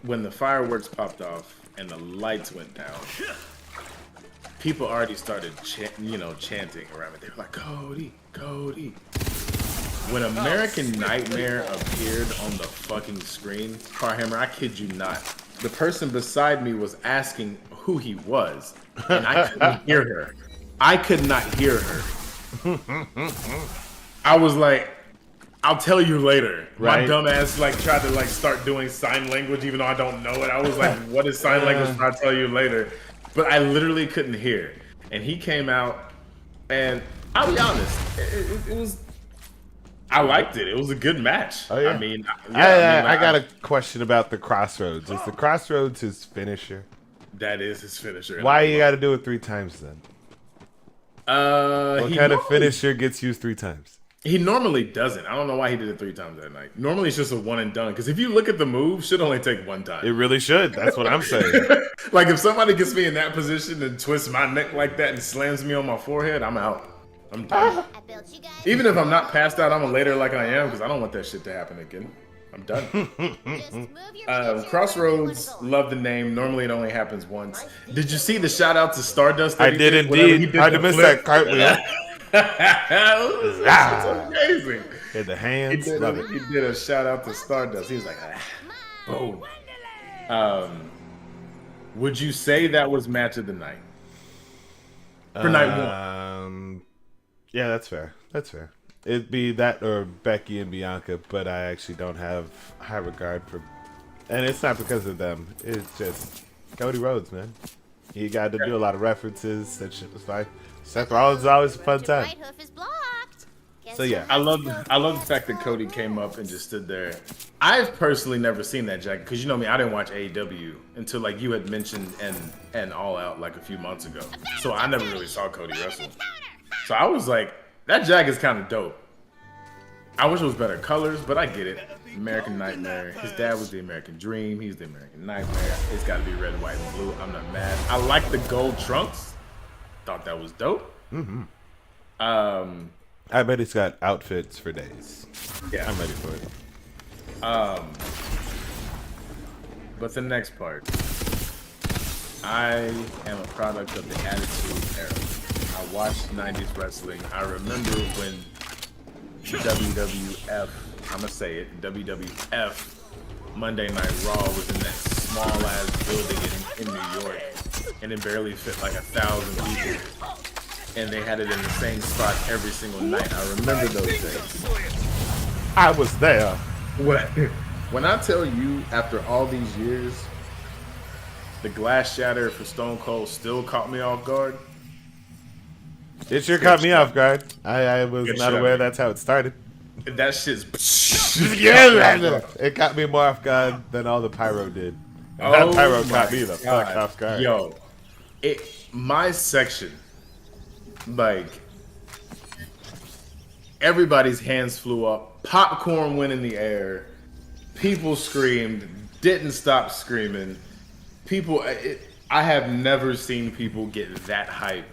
When the fireworks popped off and the lights went down, people already started, chanting around me. They were like, "Cody, Cody." When American Nightmare appeared on the fucking screen, Carhammer, I kid you not, the person beside me was asking who he was, and I couldn't hear her. I could not hear her. I was like, I'll tell you later. My Right. dumb ass tried to start doing sign language even though I don't know it. I was like, what is sign language? I'll tell you later. But I literally couldn't hear. And he came out, and I'll be honest, it was. I liked it. It was a good match. Oh, yeah. I mean, I got a question about the Crossroads. Is the Crossroads his finisher? That is his finisher. Why you got to do it 3 times then? What He kind of normally- finisher gets used 3 times? He normally doesn't. I don't know why he did it 3 times that night. Normally it's just a one and done. Because if you look at the move, should only take 1 time. It really should. That's what I'm saying. Like if somebody gets me in that position and twists my neck like that and slams me on my forehead, I'm out. I'm done. I built you guys. Even if I'm not passed out, I'm gonna lay there like I am because I don't want that shit to happen again. I'm done. Just move your wheelchair Crossroads, wherever you love the name. Normally it only happens once. Did you see the shout out to Stardust? I that he did whenever he indeed. did Hard the to miss flip? that cartwheel. It's amazing. Hit the He hands. did, Love a, it. he did a shout out to Stardust. He was like, boom. Would you say that was match of the night? For night one. Yeah, that's fair. That's fair. It'd be that or Becky and Bianca, but I actually don't have high regard for, and it's not because of them. It's just Cody Rhodes, man. He got to do a lot of references. That shit was fine. Seth Rollins is always a fun Your time. right hoof is blocked. Guess So, yeah. I love the fact that Cody came up and just stood there. I've personally never seen that jacket because you know me, I didn't watch AEW until you had mentioned and All Out a few months ago. So I never really saw Cody wrestle. So I was like, that jacket's kind of dope. I wish it was better colors, but I get it. American Nightmare. His dad was the American Dream. He's the American Nightmare. It's got to be red, white, and blue. I'm not mad. I like the gold trunks. Thought that was dope. I bet he's got outfits for days. Yeah, I'm ready for it. But the next part, I am a product of the Attitude Era. I watched 90s wrestling. I remember when WWF, I'm gonna say it, WWF Monday Night Raw was in that small ass building in New York, and it barely fit like 1,000 people. And they had it in the same spot every single night. I remember those days. I was there. When I tell you, after all these years, the glass shatter for Stone Cold still caught me off guard. It sure caught me off guard. I was not aware that's how it started. That shit's Yeah, it got me more off guard than all the pyro did. That pyro caught me the fuck off guard. Yo, my section, like, everybody's hands flew up, popcorn went in the air, people screamed, didn't stop screaming. I have never seen people get that hype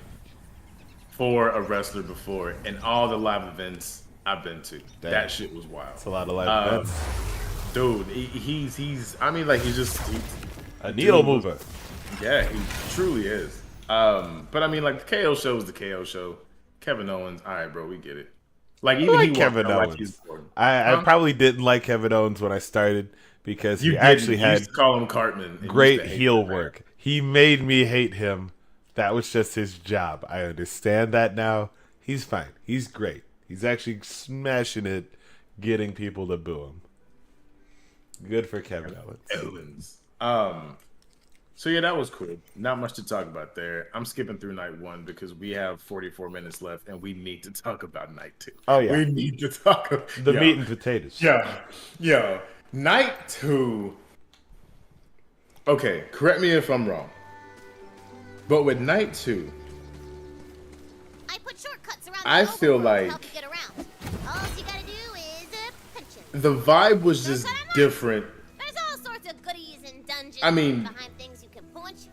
for a wrestler before, and all the live events I've been to. Damn. That shit was wild. It's a lot of live events. Dude, he's I mean, like, he's a needle mover. Yeah, he truly is. But I mean, like, the KO show is the KO show. Kevin Owens, all right, bro, we get it. Like, even I he like Kevin Owens. I probably didn't like Kevin Owens when I started because he actually had to call him Cartman. Great heel work. He made me hate him. That was just his job. I understand that now. He's fine. He's great. He's actually smashing it, getting people to boo him. Good for Kevin Owens. So yeah, that was cool. Not much to talk about there. I'm skipping through night 1 because we have 44 minutes left and we need to talk about night 2. Oh yeah, we need to talk about the meat and potatoes. Yeah. Night 2. Okay, correct me if I'm wrong, but with night 2, I put shortcuts around I feel like to help you get around. All you gotta do is punch it. the vibe was just different. There's all sorts of goodies and dungeons. I mean, behind things you can punch.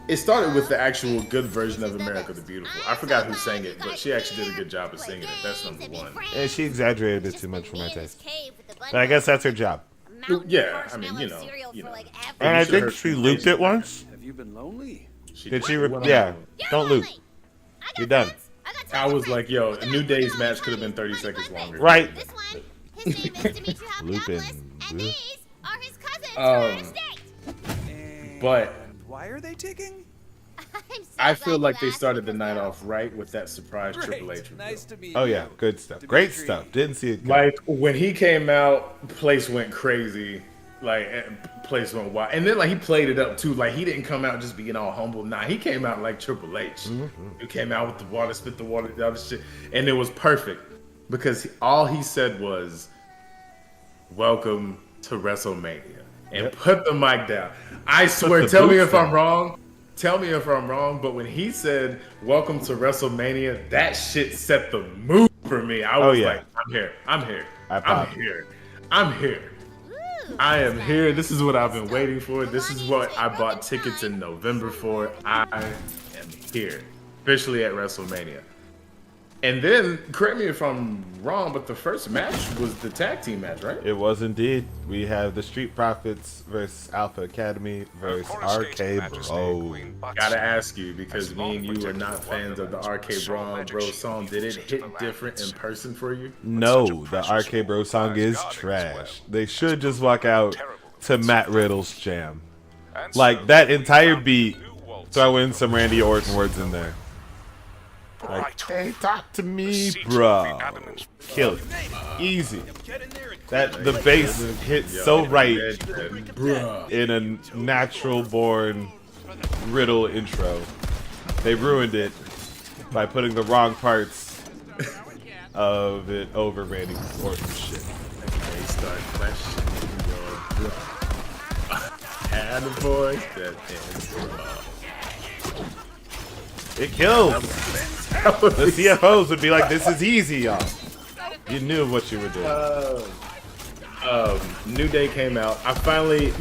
It started with the actual good version of America the Beautiful. I forgot who sang it, but she actually did a good job of singing it. That's number 1. Yeah, she exaggerated it too much for my taste. But I guess that's her job. Yeah, I mean, you know. And I think she looped it once. Have you been lonely? Did she? Yeah. Don't loop. You're done. I was like, yo, a New Day's match could have been 30 seconds longer. Right. This one, his name is Dimitri Looping. Halpidopoulos, and these are his cousins from out of state. But Why are they taking? I feel like they started the night off right with that surprise Triple H. Nice to meet Oh you. yeah, good stuff. Great stuff. Didn't see it coming. Like, when he came out, place went crazy. Like, place went wild. And then, like, he played it up, too. Like, he didn't come out just being all humble. Nah, he came out like Triple H. He came out with the water, spit the water, the other shit. And it was perfect. Because all he said was, welcome to WrestleMania. And put the mic down. I swear, tell me if I'm wrong. Tell me if I'm wrong, but when he said, welcome to WrestleMania, that shit set the mood for me. I was like, I'm here. I'm here. I'm here. I'm here. I am here. This is what I've been waiting for. This is what I bought tickets in November for. I am here. Officially at WrestleMania. And then, correct me if I'm wrong, but the first match was the tag team match, right? It was indeed. We have the Street Profits versus Alpha Academy versus RK Bro. Gotta ask you, because me and you are not fans of the RK Bro song. Did it hit different in person for you? No, the RK Bro song is trash. They should just walk out to Matt Riddle's jam. Like, that entire beat, throw in some Randy Orton words in there. Like, hey, talk to me, bro. Kill it. Easy. That the bass hits so right in a natural born Riddle intro. They ruined it by putting the wrong parts of it over Randy Orton shit. They start questioning your bro. Had a voice that is bro. It kills. The CFOs would be like, this is easy, y'all. You knew what you were doing. New Day came out. I finally,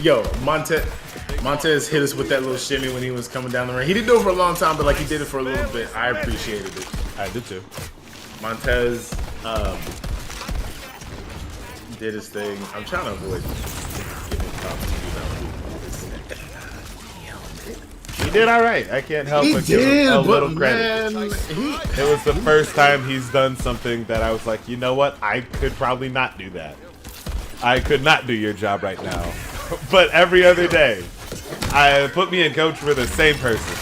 Montez hit us with that little shimmy when he was coming down the ring. He didn't do it for a long time, but like he did it for a little bit. I appreciated it. I did too. Montez did his thing. I'm trying to avoid giving props to you. He did all right. I can't help but give him a little credit. It was the first time he's done something that I was like, you know what? I could probably not do that. I could not do your job right now. But every other day, I put me in coach for the same person.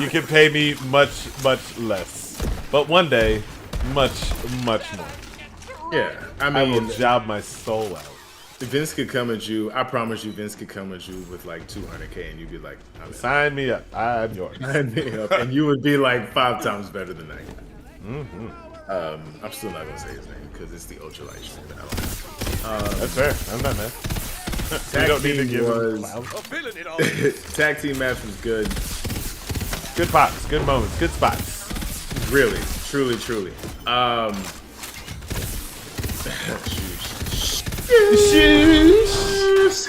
You can pay me much, much less. But one day, much, much more. Yeah, I I mean, will job my soul out. Vince could come at you. I promise you, Vince could come at you with like 200K, and you'd be like, sign me up. I'm yours. Sign me up, and you would be like 5 times better than that guy. I'm still not gonna say his name because it's the ultralight shit. That's fair. I'm not mad. Tag You don't need to team give him was clout. tag team match was good. Good pops, good moments, good spots. Really, truly.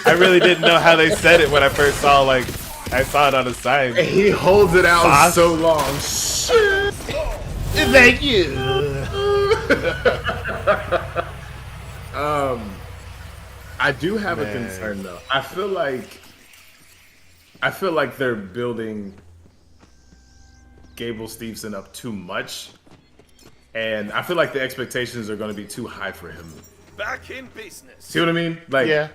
I really didn't know how they said it when I first saw I saw it on the sign. He holds it out Boss. so long. Thank you. I do have a concern though. I feel like they're building Gable Steveson up too much, and I feel like the expectations are going to be too high for him. Back in business. See what I mean? Like, Yeah.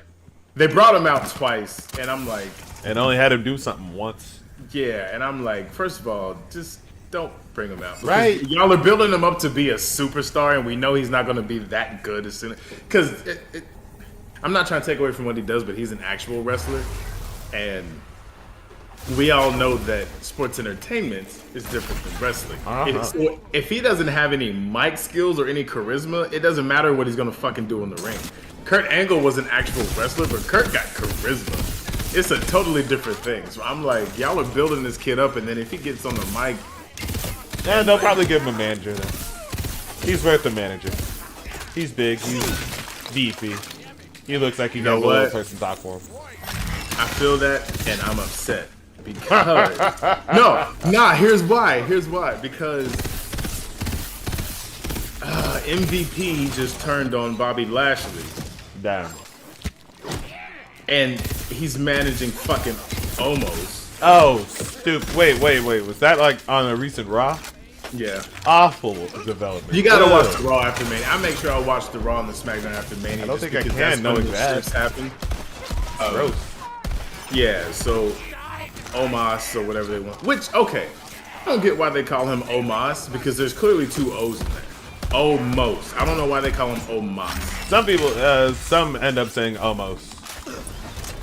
they brought him out twice, and I'm like, And only had him do something once. yeah, and I'm like, first of all, just don't bring him out. Because Right. y'all are building him up to be a superstar, and we know he's not going to be that good as soon. Because I'm not trying to take away from what he does, but he's an actual wrestler, and we all know that sports entertainment is different than wrestling. So if he doesn't have any mic skills or any charisma, it doesn't matter what he's gonna fucking do in the ring. Kurt Angle was an actual wrestler, but Kurt got charisma. It's a totally different thing. So I'm like, y'all are building this kid up, and then if he gets on the mic, Yeah, they'll probably give him a manager then. He's worth a manager. He's big, he's beefy. He looks like he got a what? little person talk for him. I feel that, and I'm upset. Because here's why. Because MVP just turned on Bobby Lashley, Damn. and he's managing fucking Omos. Oh, stupid. Wait. Was that like on a recent Raw? Yeah, Awful development. you gotta Ugh. watch the Raw after Mania. I make sure I watch the Raw and the SmackDown after Mania. I don't just think I because can that's knowing when the that. shifts happen. Gross. Yeah, so Omos or whatever they want. Which, okay, I don't get why they call him Omos because there's clearly 2 O's in there. Omos. I don't know why they call him Omos. Some people, some end up saying almost.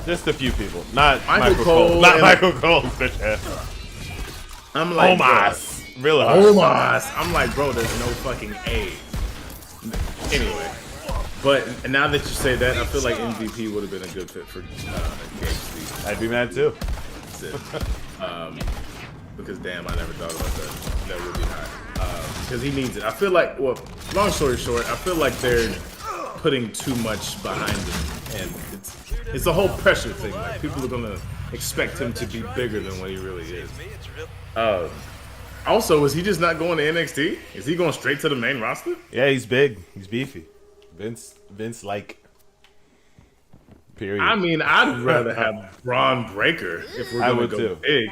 Just a few people. Not Michael Cole. Not Michael Cole. I'm like, Omos. Really hard. Omos. I'm like, bro, there's no fucking A. Anyway. But now that you say that, I feel like MVP would have been a good fit for Gabe Steve. I'd be mad too. That's it. Because damn, I never thought about that. That would be high. Because he needs it. I feel like, well, long story short, I feel like they're putting too much behind him, and it's a whole pressure thing. Like people are gonna expect him to be bigger than what he really is. Also, is he just not going to NXT? Is he going straight to the main roster? Yeah, he's big. He's beefy. Vince like. Period. I mean, I'd rather have Braun Breaker if we're I going would to go too. big.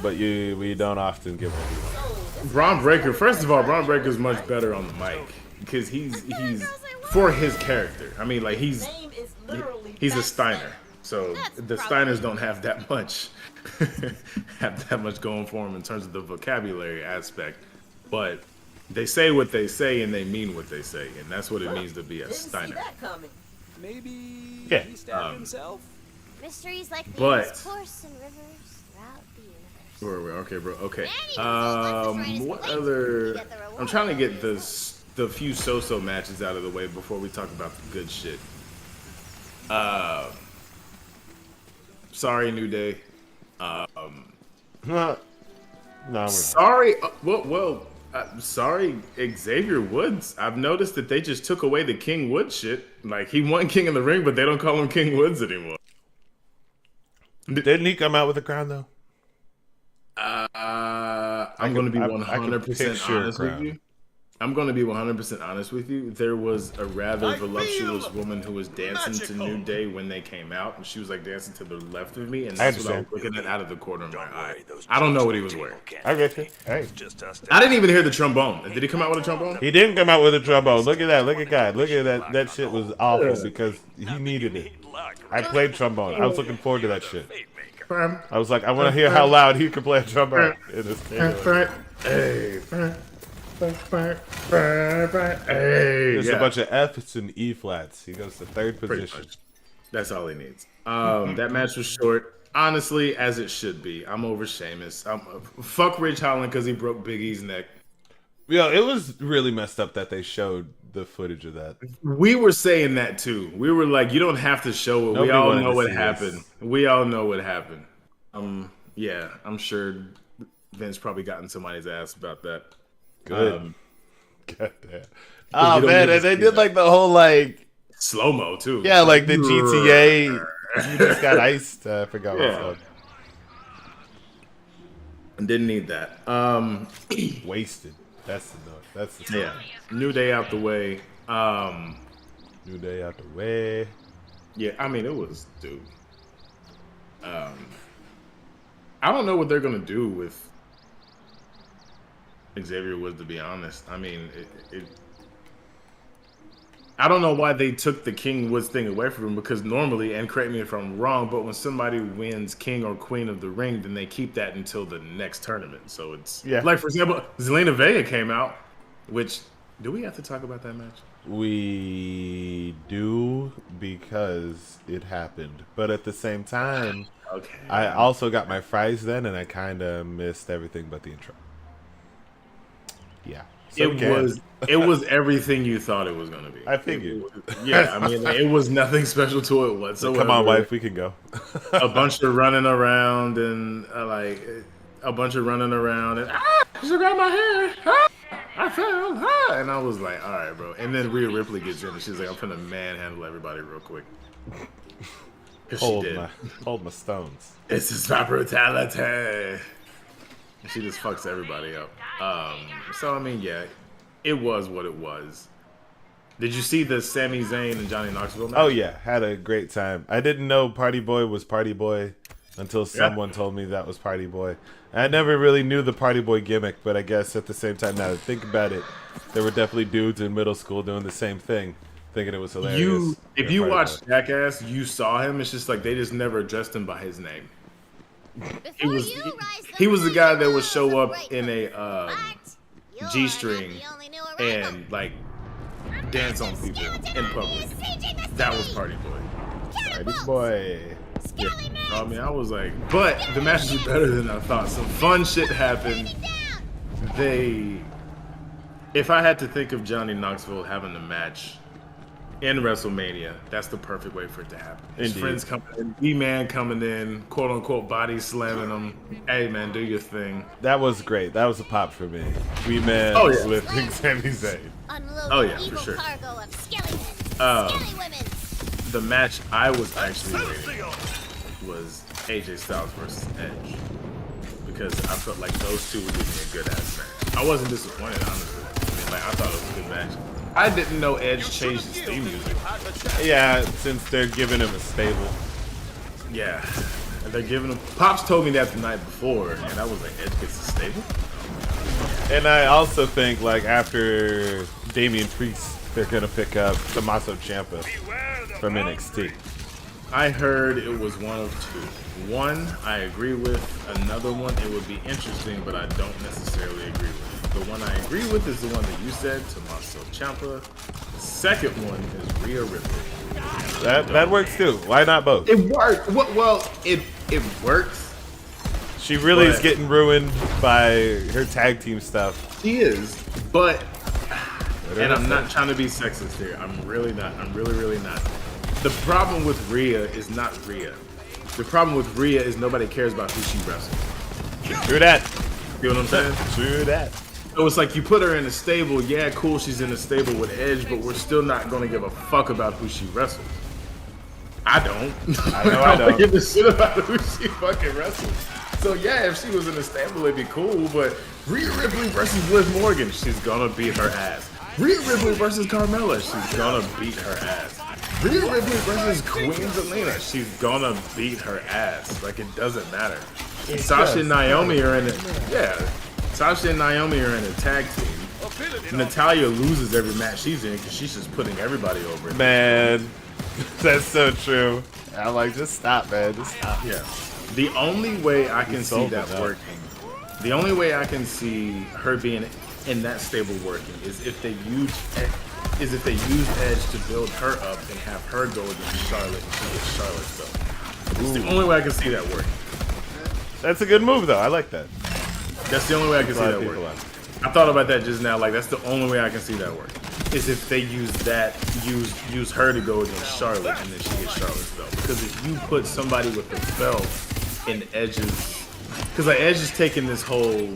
But we don't often give him. Braun Breaker, first of all, Braun Breaker is much better on the mic because he's for his character. I mean, like he's a Steiner, so the Steiners don't have that much going for him in terms of the vocabulary aspect, but they say what they say and they mean what they say, and that's what it means to be a Steiner. Maybe Yeah. he stabbed himself? Mysteries like these But- course in rivers throughout the universe. Okay, bro. Okay. Anywho, What let's other? get the reward. I'm trying to get the few so-so matches out of the way before we talk about the good shit. Sorry, New Day. No, we're Sorry. Sorry, Xavier Woods. I've noticed that they just took away the King Woods shit. Like he won King in the Ring, but they don't call him King Woods anymore. Didn't he come out with a crown though? I'm going to be I 100% picture a honest with crowd. you. I'm going to be 100% honest with you. There was a rather voluptuous woman who was dancing to New Day when they came out, and she was like dancing to the left of me, and that's what I was looking at out of the corner of my eye. I don't know what he was wearing. I get you. Hey, I didn't even hear the trombone. Did he come out with a trombone? he didn't come out with a trombone. Look at that. Look at God. Look at that. That shit was awful because he needed it. I played trombone. I was looking forward to that shit. I was like, I want to hear how loud he can play a trombone in this game. Hey. There's a bunch of F's and E flats. He goes to third position. That's all he needs. That match was short. Honestly, as it should be. I'm over Sheamus. Fuck Ridge Holland because he broke Big E's neck. Yeah, it was really messed up that they showed the footage of that. We were saying that too. We were like, you don't have to show it. Nobody we all wanted know to what see happened. this. We all know what happened. Yeah, I'm sure Vince probably got in somebody's ass about that. Good. God damn. you Oh don't man, get to and they see did that. like the whole like Slow mo too. yeah, like the GTA. You just got iced. I forgot what it's called. Didn't need that. Wasted. That's the note. That's the Yeah. New Day out the way. New Day out the way. Yeah, I mean it was dude. I don't know what they're gonna do with Xavier Woods, to be honest. I mean, I don't know why they took the King Woods thing away from him, because normally, and correct me if I'm wrong, but when somebody wins King or Queen of the Ring, then they keep that until the next tournament. So it's like, for example, Zelina Vega came out, which, do we have to talk about that match? We do, because it happened. But at the same time, okay, I also got my fries then, and I kind of missed everything but the intro. Yeah. So it was everything you thought it was going to be. I figured. Yeah, I mean, it was nothing special to it whatsoever. Come on, wife, we can go. A bunch of running around and she grabbed my hair. I fell. And I was like, all right, bro. And then Rhea Ripley gets in and she's like, I'm finna manhandle everybody real quick. Hold my stones. This is my brutality. And she just fucks everybody up. So I mean, yeah, it was what it was. Did you see the Sami Zayn and Johnny Knoxville match? Oh yeah, had a great time. I didn't know Party Boy was Party Boy until someone told me that was Party Boy. I never really knew the Party Boy gimmick, but I guess at the same time, now that I think about it, there were definitely dudes in middle school doing the same thing, thinking it was hilarious. If you watched Jackass, you saw him. It's just like they just never addressed him by his name. He was the guy that would show up in a G-string and like dance on people in public. That was Party Boy. Party Boy. Yeah. I mean, I was like, but the matches were better than I thought. Some fun shit happened. If I had to think of Johnny Knoxville having a match in WrestleMania, that's the perfect way for it to happen. His friends coming in, B-Man coming in, quote unquote body slamming him. Hey man, do your thing. That was great. That was a pop for me. B-Man lifting Sami Zayn. Oh yeah, for sure. The match I was actually waiting on was AJ Styles versus Edge, because I felt like those two would give me a good ass match. I wasn't disappointed, honestly. I mean, like, I thought it was a good match. I didn't know Edge changed his theme music. Yeah, since they're giving him a stable. Yeah, and they're giving him. Pops told me that the night before, and I was like, Edge gets a stable. And I also think, like, after Damian Priest, they're gonna pick up Tommaso Ciampa from NXT. I heard it was one of two. One, I agree with. Another one, it would be interesting, but I don't necessarily agree with. The one I agree with is the one that you said, Tommaso Ciampa. The second one is Rhea Ripley. That works too. Why not both? It worked. Well, it works. She really is getting ruined by her tag team stuff. She is, but, and I'm not trying to be sexist here. I'm really not. I'm really not. The problem with Rhea is not Rhea. The problem with Rhea is nobody cares about who she wrestles. True that. You know what I'm saying? True that. So it's like you put her in a stable. Yeah, cool, she's in a stable with Edge, but we're still not going to give a fuck about who she wrestles. I don't. I know I don't. give a shit about who she fucking wrestles. So yeah, if she was in a stable, it'd be cool. But Rhea Ripley versus Liv Morgan, she's gonna beat her ass. Rhea Ripley versus Carmella, she's gonna beat her ass. Rhea Ripley versus Queen Zelina, she's gonna beat her ass. Like, it doesn't matter. Sasha and Naomi are in it. Yeah, Sasha and Naomi are in a tag team. Natalya loses every match she's in because she's just putting everybody over. Man, that's so true. I'm like, just stop, man. Just stop. Yeah. The only way I can see that working, the only way I can see her being in that stable working is if they use Edge to build her up and have her go against Charlotte and she gets Charlotte's belt. It's the only way I can see that working. That's a good move, though. I like that. That's the only way I can see that working. I thought about that just now. Like, that's the only way I can see that work. Is if they use her to go against Charlotte and then she gets Charlotte's belt. Because if you put somebody with the belt in Edge's, because like Edge is taking this whole,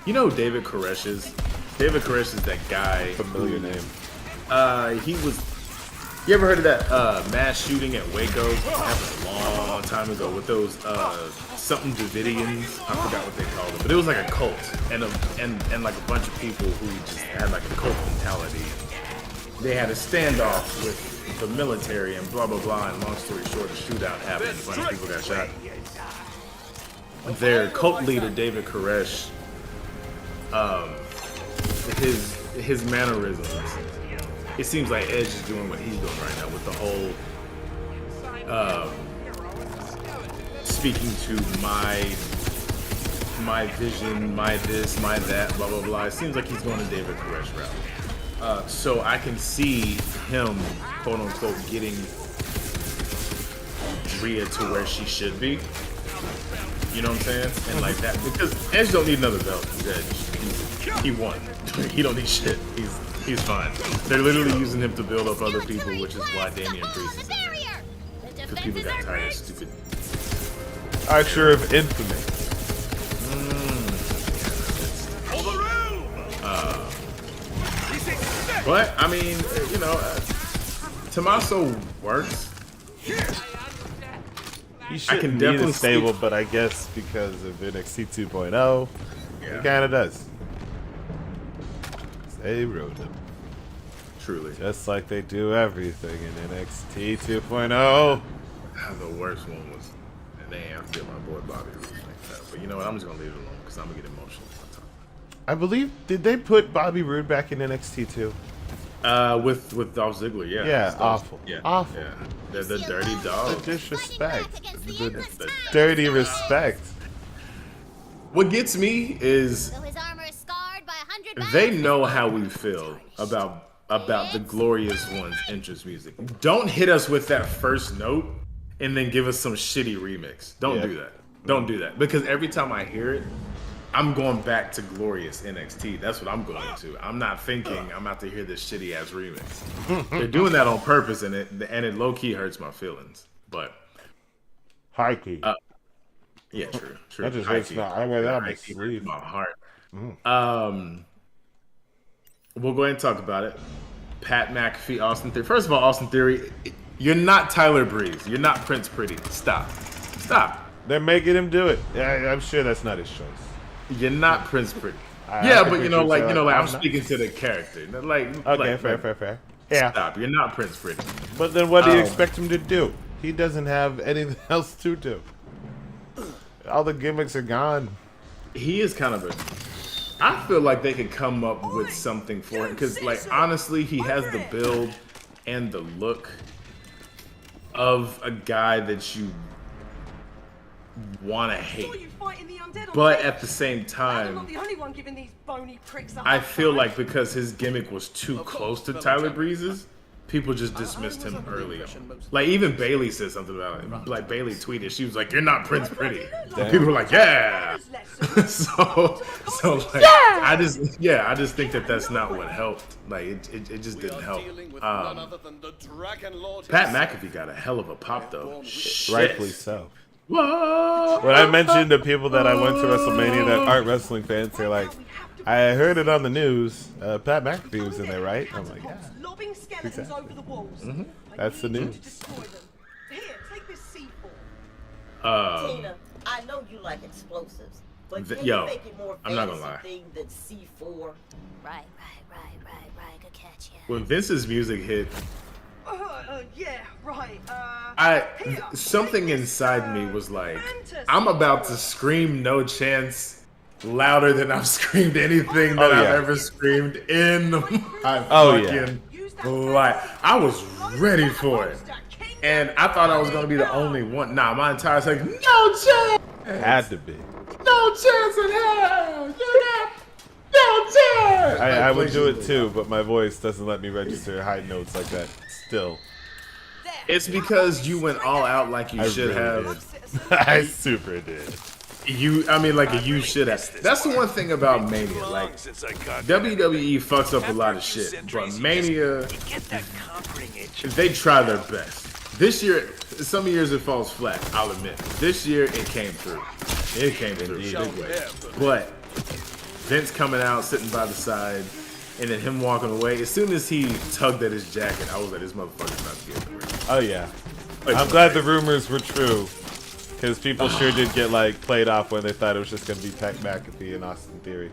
you know, David Koresh is that guy. Familiar name. He was. You ever heard of that mass shooting at Waco? It happened a long time ago with those something Davidians. I forgot what they called them, but it was like a cult and like a bunch of people who just had like a cult mentality. They had a standoff with the military and blah blah blah. And long story short, a shootout happened. A bunch of people got shot. Their cult leader, David Koresh, his mannerisms. It seems like Edge is doing what he's doing right now with the whole speaking to my vision, my this, my that, blah blah blah. It seems like he's going to David Koresh route. So I can see him, quote unquote, getting Rhea to where she should be. You know what I'm saying? And like that, because Edge don't need another belt. He won. He don't need shit. He's fine. They're literally using him to build up other people, which is why Damian Priest is in there. Because people got tired of stupid Archer of Infamy. But I mean, you know, Tommaso works. He shouldn't need a stable, but I guess because of NXT 2.0, he kind of does. They wrote him. Truly. Just like they do everything in NXT 2.0. The worst one was, and they ain't feel my boy Bobby Roode like that. But you know what? I'm just gonna leave it alone because I'm gonna get emotional. I believe, did they put Bobby Roode back in NXT too? With Dolph Ziggler, yeah. Yeah, awful. Yeah, awful. Yeah. They're the dirty dogs. The disrespect. The dirty respect. What gets me is they know how we feel about the Glorious Ones entrance music. Don't hit us with that first note and then give us some shitty remix. Don't do that. Don't do that. Because every time I hear it, I'm going back to Glorious NXT. That's what I'm going to. I'm not thinking I'm about to hear this shitty ass remix. They're doing that on purpose, and it low key hurts my feelings. But high key. Yeah, true. That just hurts I wear that on my sleeve. My heart. We'll go ahead and talk about it. Pat McAfee, Austin Theory. First of all, Austin Theory, you're not Tyler Breeze. You're not Prince Pretty. Stop. They're making him do it. Yeah, I'm sure that's not his choice. You're not Prince Pretty. But you know, like I'm speaking to the character. Fair. Yeah. Stop. You're not Prince Pretty. But then, what do you expect him to do? He doesn't have anything else to do. All the gimmicks are gone. He is kind of I feel like they could come up with something for him because, like, honestly, he has the build and the look of a guy that you want to hate. But at the same time, I feel like because his gimmick was too close to Tyler Breeze's, people just dismissed him early on. Like, even Bailey said something about it. Like, Bailey tweeted, she was like, "You're not Prince Pretty." And people were like, "Yeah." so like, I just think that that's not what helped. Like, it just didn't help. Pat McAfee got a hell of a pop though. Rightfully so. Whoa. When I mentioned to people that I went to WrestleMania that aren't wrestling fans, they're like, "I heard it on the news. Pat McAfee was in there, right?" I'm like, "Yeah." Exactly. That's the news. Tina, I know you like explosives, but can Yo, you make it more I'm not gonna fantasy lie. thing than C4? Right. Good catch, yeah. When Vince's music hit, Yeah, right. something inside me was like, I'm about to scream "No Chance" louder than I've screamed anything that I've ever screamed in my fucking life. I was ready for it, and I thought I was gonna be the only one. Nah, my entire second, no chance. Had to be. No chance in hell. You got no chance. I would do it too, but my voice doesn't let me register high notes like that still. It's because you went all out like you should have. I super did. You should have. That's the one thing about Mania. Like, WWE fucks up a lot of shit, but Mania, they try their best. This year, some years it falls flat, I'll admit. This year, it came through. It came through big way. But Vince coming out, sitting by the side, and then him walking away. As soon as he tugged at his jacket, I was like, this motherfucker's about to get in the ring. Oh yeah. I'm glad the rumors were true. Because people sure did get like played off when they thought it was just going to be Pat McAfee and Austin Theory.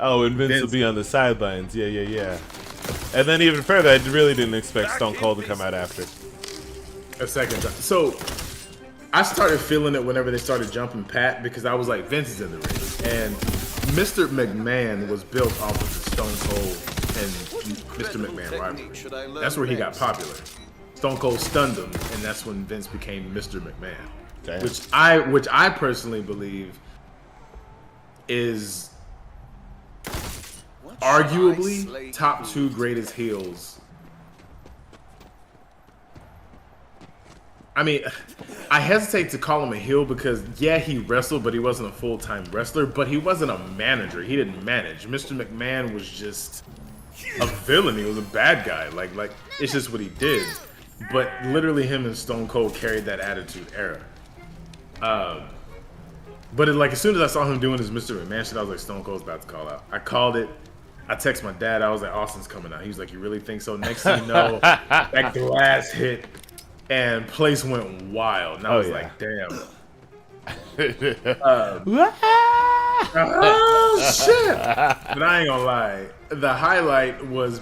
Oh, and Vince will be on the sidelines. Yeah. And then even further, I really didn't expect Stone Cold to come out after. A second time. So, I started feeling it whenever they started jumping Pat because I was like, Vince is in the ring. And Mr. McMahon was built off of the Stone Cold and Mr. McMahon rivalry. That's where he got popular. Stone Cold stunned him, and that's when Vince became Mr. McMahon. Damn. Which I personally believe is arguably top 2 greatest heels. I mean, I hesitate to call him a heel because, yeah, he wrestled, but he wasn't a full-time wrestler, but he wasn't a manager. He didn't manage. Mr. McMahon was just a villain. He was a bad guy. Like it's just what he did. But literally him and Stone Cold carried that Attitude Era. But as soon as I saw him doing his Mr. McMahon shit, I was like, Stone Cold's about to call out. I called it. I texted my dad. I was like, Austin's coming out. He was like, you really think so? Next thing you know, that glass hit and place went wild. And I was like, damn. Oh, shit. But I ain't gonna lie. The highlight was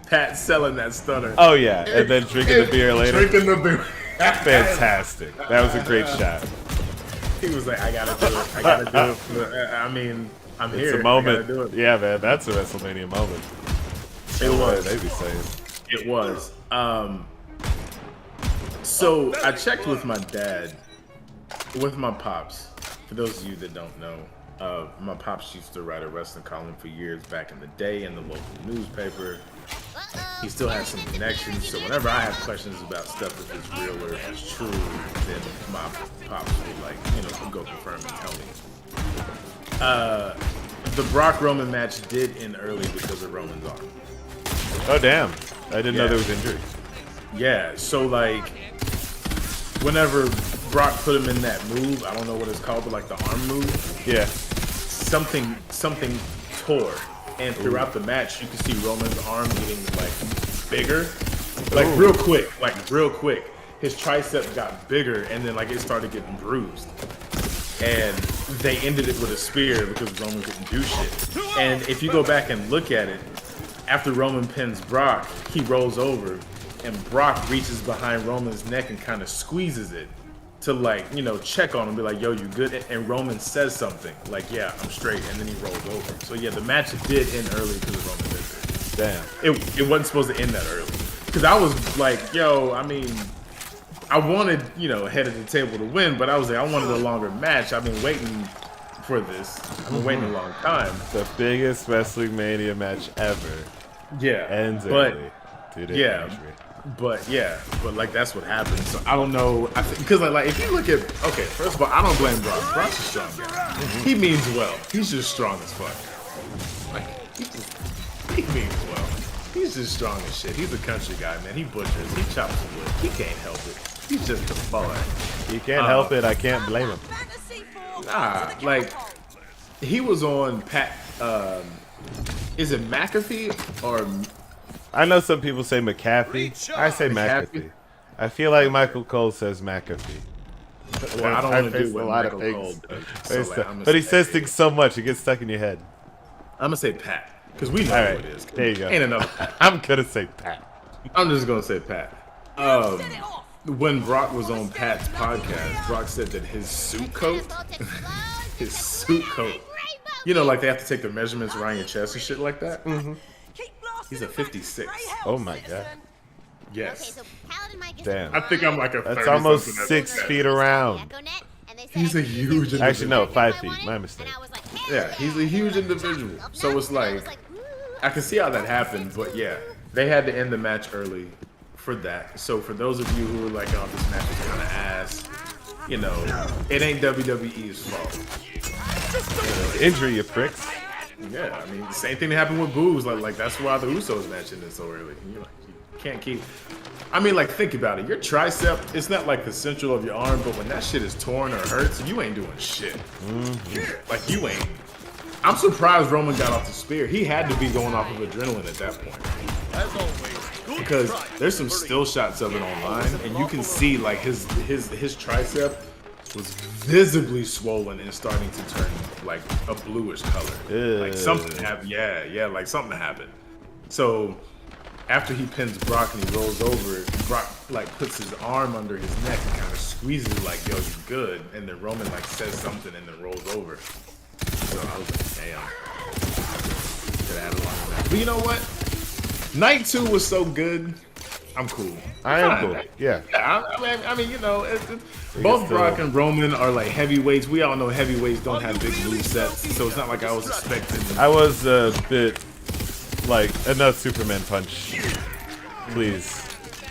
Pat selling that stunner. Oh, yeah. And then drinking the beer later. Drinking the beer. Fantastic. That was a great shot. He was like, I gotta do it. I gotta do it. I mean, I'm here. It's a moment. Yeah, man. That's a WrestleMania moment. It was. They be saying. It was. So I checked with my dad, with my pops. For those of you that don't know, my pops used to write a wrestling column for years back in the day in the local newspaper. He still has some connections, so whenever I have questions about stuff, if it's real or if it's true, then my pops would go confirm and tell me. The Brock Roman match did end early because of Roman's arm. Oh damn! I didn't know there was injury. Yeah, so whenever Brock put him in that move, I don't know what it's called, but the arm move. Yeah. Something tore. And throughout the match, you can see Roman's arm getting bigger, real quick. His tricep got bigger, and then it started getting bruised. And they ended it with a spear because Roman couldn't do shit. And if you go back and look at it, after Roman pins Brock, he rolls over, and Brock reaches behind Roman's neck and kind of squeezes it to check on him, be like, yo, you good? And Roman says something yeah, I'm straight, and then he rolls over. So yeah, the match did end early because of Roman injury. Damn. It wasn't supposed to end that early. Because I was like, yo, I mean, I wanted, head of the table to win, but I was like, I wanted a longer match. I've been waiting for this. I've been waiting a long time. The biggest Wrestling Mania match ever. Yeah. Ends early. Yeah. But that's what happened. So I don't know. I think because if you look at first of all, I don't blame Brock. Brock's a strong guy. He means well. He's just strong as fuck. He means well. He's just strong as shit. He's a country guy, man. He butchers. He chops wood. He can't help it. He's just a boy. He can't help it. I can't blame him. Nah, he was on Pat. Is it McAfee or? I know some people say McAfee. I say McAfee. I feel like Michael Cole says McAfee. Well, I don't I want to do faced what a lot of Michael things. Cole does. So, like, But he says things so much, it gets stuck in your head. I'm gonna say Pat because we know All who right, it is. there you go. Ain't another Pat. I'm gonna say Pat. I'm just gonna say Pat. When Brock was on Pat's podcast, Brock said that his suit coat, you know, like they have to take the measurements around your chest and shit like that. Mm-hmm. He's a 56. Oh my god. Yes. Damn. I think I'm like a. That's 30 almost something 6 that. feet around. He's a huge individual. Actually, no, 5 feet. My mistake. Yeah, he's a huge individual. So it's like, I can see how that happened, but yeah, they had to end the match early for that. So for those of you who are like, oh, this match was kind of ass, you know, it ain't WWE's fault. Injury, you pricks. Yeah, I mean, the same thing that happened with Boogs. Like that's why the Usos match ended so early. You can't keep. I mean, like, think about it. Your tricep, it's not like the central of your arm, but when that shit is torn or hurts, you ain't doing shit. Like, you ain't. I'm surprised Roman got off the spear. He had to be going off of adrenaline at that point. Because there's some still shots of it online, and you can see, like, his tricep was visibly swollen and starting to turn, like, a bluish color. Like, something happened. Yeah, like, something happened. So after he pins Brock and he rolls over, Brock like puts his arm under his neck and kind of squeezes like, yo, you good? And then Roman like says something and then rolls over. So I was like, damn. Could add a lot of that. But you know what? Night 2 was so good. I'm cool. I am cool. Yeah. I mean, you know, both Brock and Roman are like heavyweights. We all know heavyweights don't have big movesets, so it's not like I was expecting. I was a bit like enough Superman punch, please.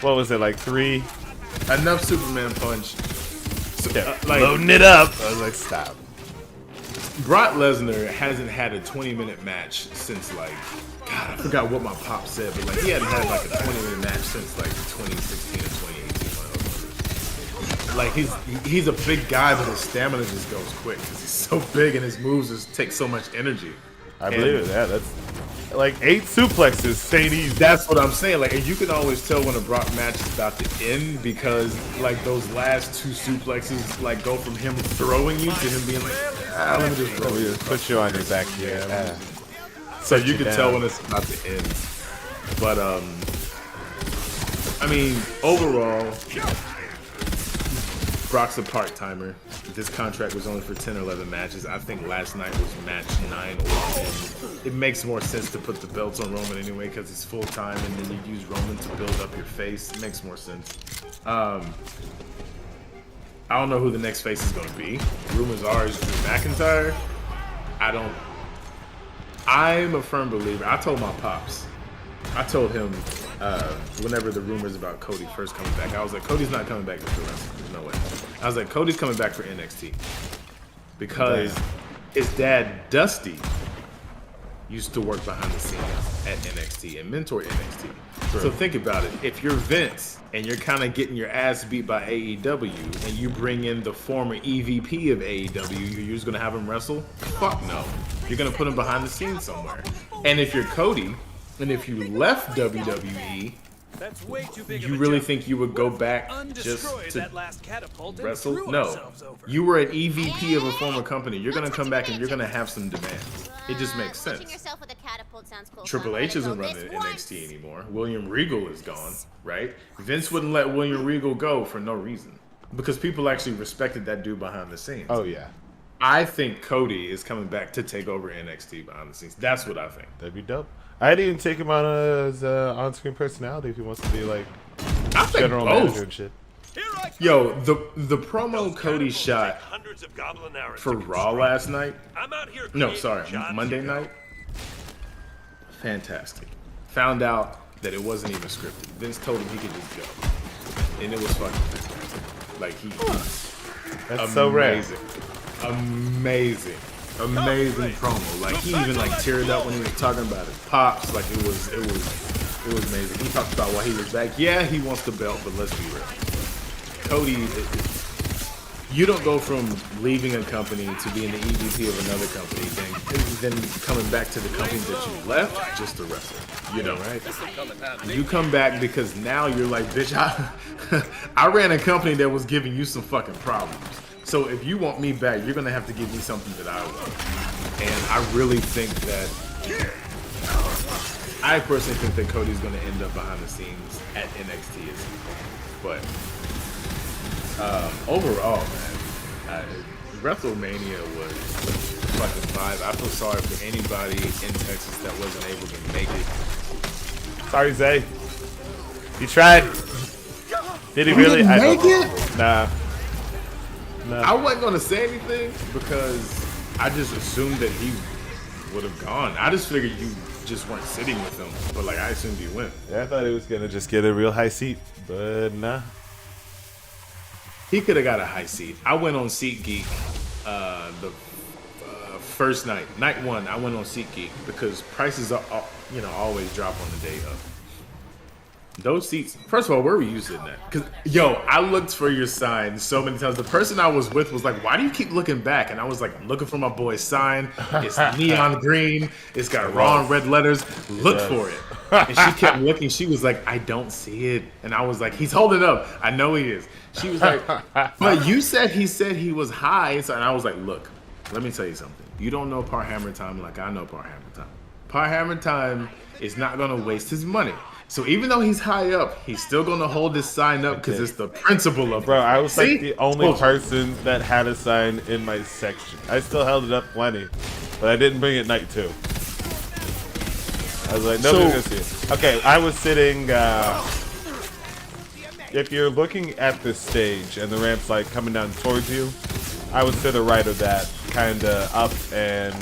What was it, like 3? Enough Superman punch. Like loading it up. I was like, stop. Brock Lesnar hasn't had a 20-minute match since like, God, I forgot what my pop said, but like he hadn't had like a 20-minute match since like 2016 or 2018. Like he's a big guy, but his stamina just goes quick because he's so big and his moves just take so much energy. I believe it. Yeah, that's like 8 suplexes ain't easy. That's what I'm saying. Like, and you can always tell when a Brock match is about to end because like those last 2 suplexes like go from him throwing you to him being like, let me just put you on your back here. So you can tell when it's about to end. But I mean, overall, Brock's a part-timer. This contract was only for 10 or 11 matches. I think last night was match 9 or 10. It makes more sense to put the belts on Roman anyway because it's full-time, and then you use Roman to build up your face. It makes more sense. I don't know who the next face is going to be. Rumors are it's Drew McIntyre. I'm a firm believer. I told my pops. I told him whenever the rumors about Cody first coming back, I was like, Cody's not coming back to the wrestling. There's no way. I was like, Cody's coming back for NXT. Because his dad, Dusty, used to work behind the scenes at NXT and mentor NXT. True. So think about it. If you're Vince and you're kind of getting your ass beat by AEW and you bring in the former EVP of AEW, you're just going to have him wrestle? Fuck no. You're going to put him behind the scenes somewhere. And if you're Cody, and if you left WWE, you really think you would go back just to wrestle? No. You were an EVP of a former company. You're going to come back and you're going to have some demands. It just makes sense. Triple H isn't running NXT anymore. William Regal is gone, right? Vince wouldn't let William Regal go for no reason. Because people actually respected that dude behind the scenes. Oh, yeah. I think Cody is coming back to take over NXT behind the scenes. That's what I think. That'd be dope. I'd even take him on as on-screen personality if he wants to be like general manager and shit. Yo, the promo Cody shot for Raw last night. No, sorry, Monday night. Fantastic. Found out that it wasn't even scripted. Vince told him he could just go, and it was fucking fantastic. Like that's so rare. Amazing promo. Like he even like teared up when he was talking about his pops. Like it was amazing. He talked about why he was back. Yeah, he wants the belt, but let's be real. Cody, you don't go from leaving a company to being the EVP of another company, then coming back to the company that you left just to wrestle. You know, right? You come back because now you're like, bitch, I ran a company that was giving you some fucking problems. So if you want me back, you're gonna have to give me something that I want. And I really think that, I personally think that Cody's gonna end up behind the scenes at NXT at some point. But overall, man, WrestleMania was fucking vibe. I feel sorry for anybody in Texas that wasn't able to make it. Sorry, Zay. He tried. Did he really? Didn't make it? Nah. I wasn't gonna say anything because I just assumed that he would have gone. I just figured you just weren't sitting with him, but like I assumed you went. Yeah, I thought he was gonna just get a real high seat, but nah. He could have got a high seat. I went on SeatGeek the first night, night one. I went on SeatGeek because prices are, always drop on the day of. Those seats. First of all, where were you sitting at? Because I looked for your sign so many times. The person I was with was like, "Why do you keep looking back?" And I was like, "I'm looking for my boy's sign. It's neon green. It's got raw red letters. Look for it." And she kept looking. She was like, "I don't see it." And I was like, "He's holding up. I know he is." She was like, "But you said he was high." So, and I was like, "Look, let me tell you something. You don't know Par Hammer Time like I know Par Hammer Time. Par Hammer Time is not going to waste his money. So even though he's high up, he's still going to hold his sign up because it's the principle of it." Bro, I was like the only person that had a sign in my section. I still held it up plenty, but I didn't bring it night 2. I was like, nobody's gonna see it. Okay, I was sitting, if you're looking at the stage and the ramp's like coming down towards you, I was to the right of that, kind of up and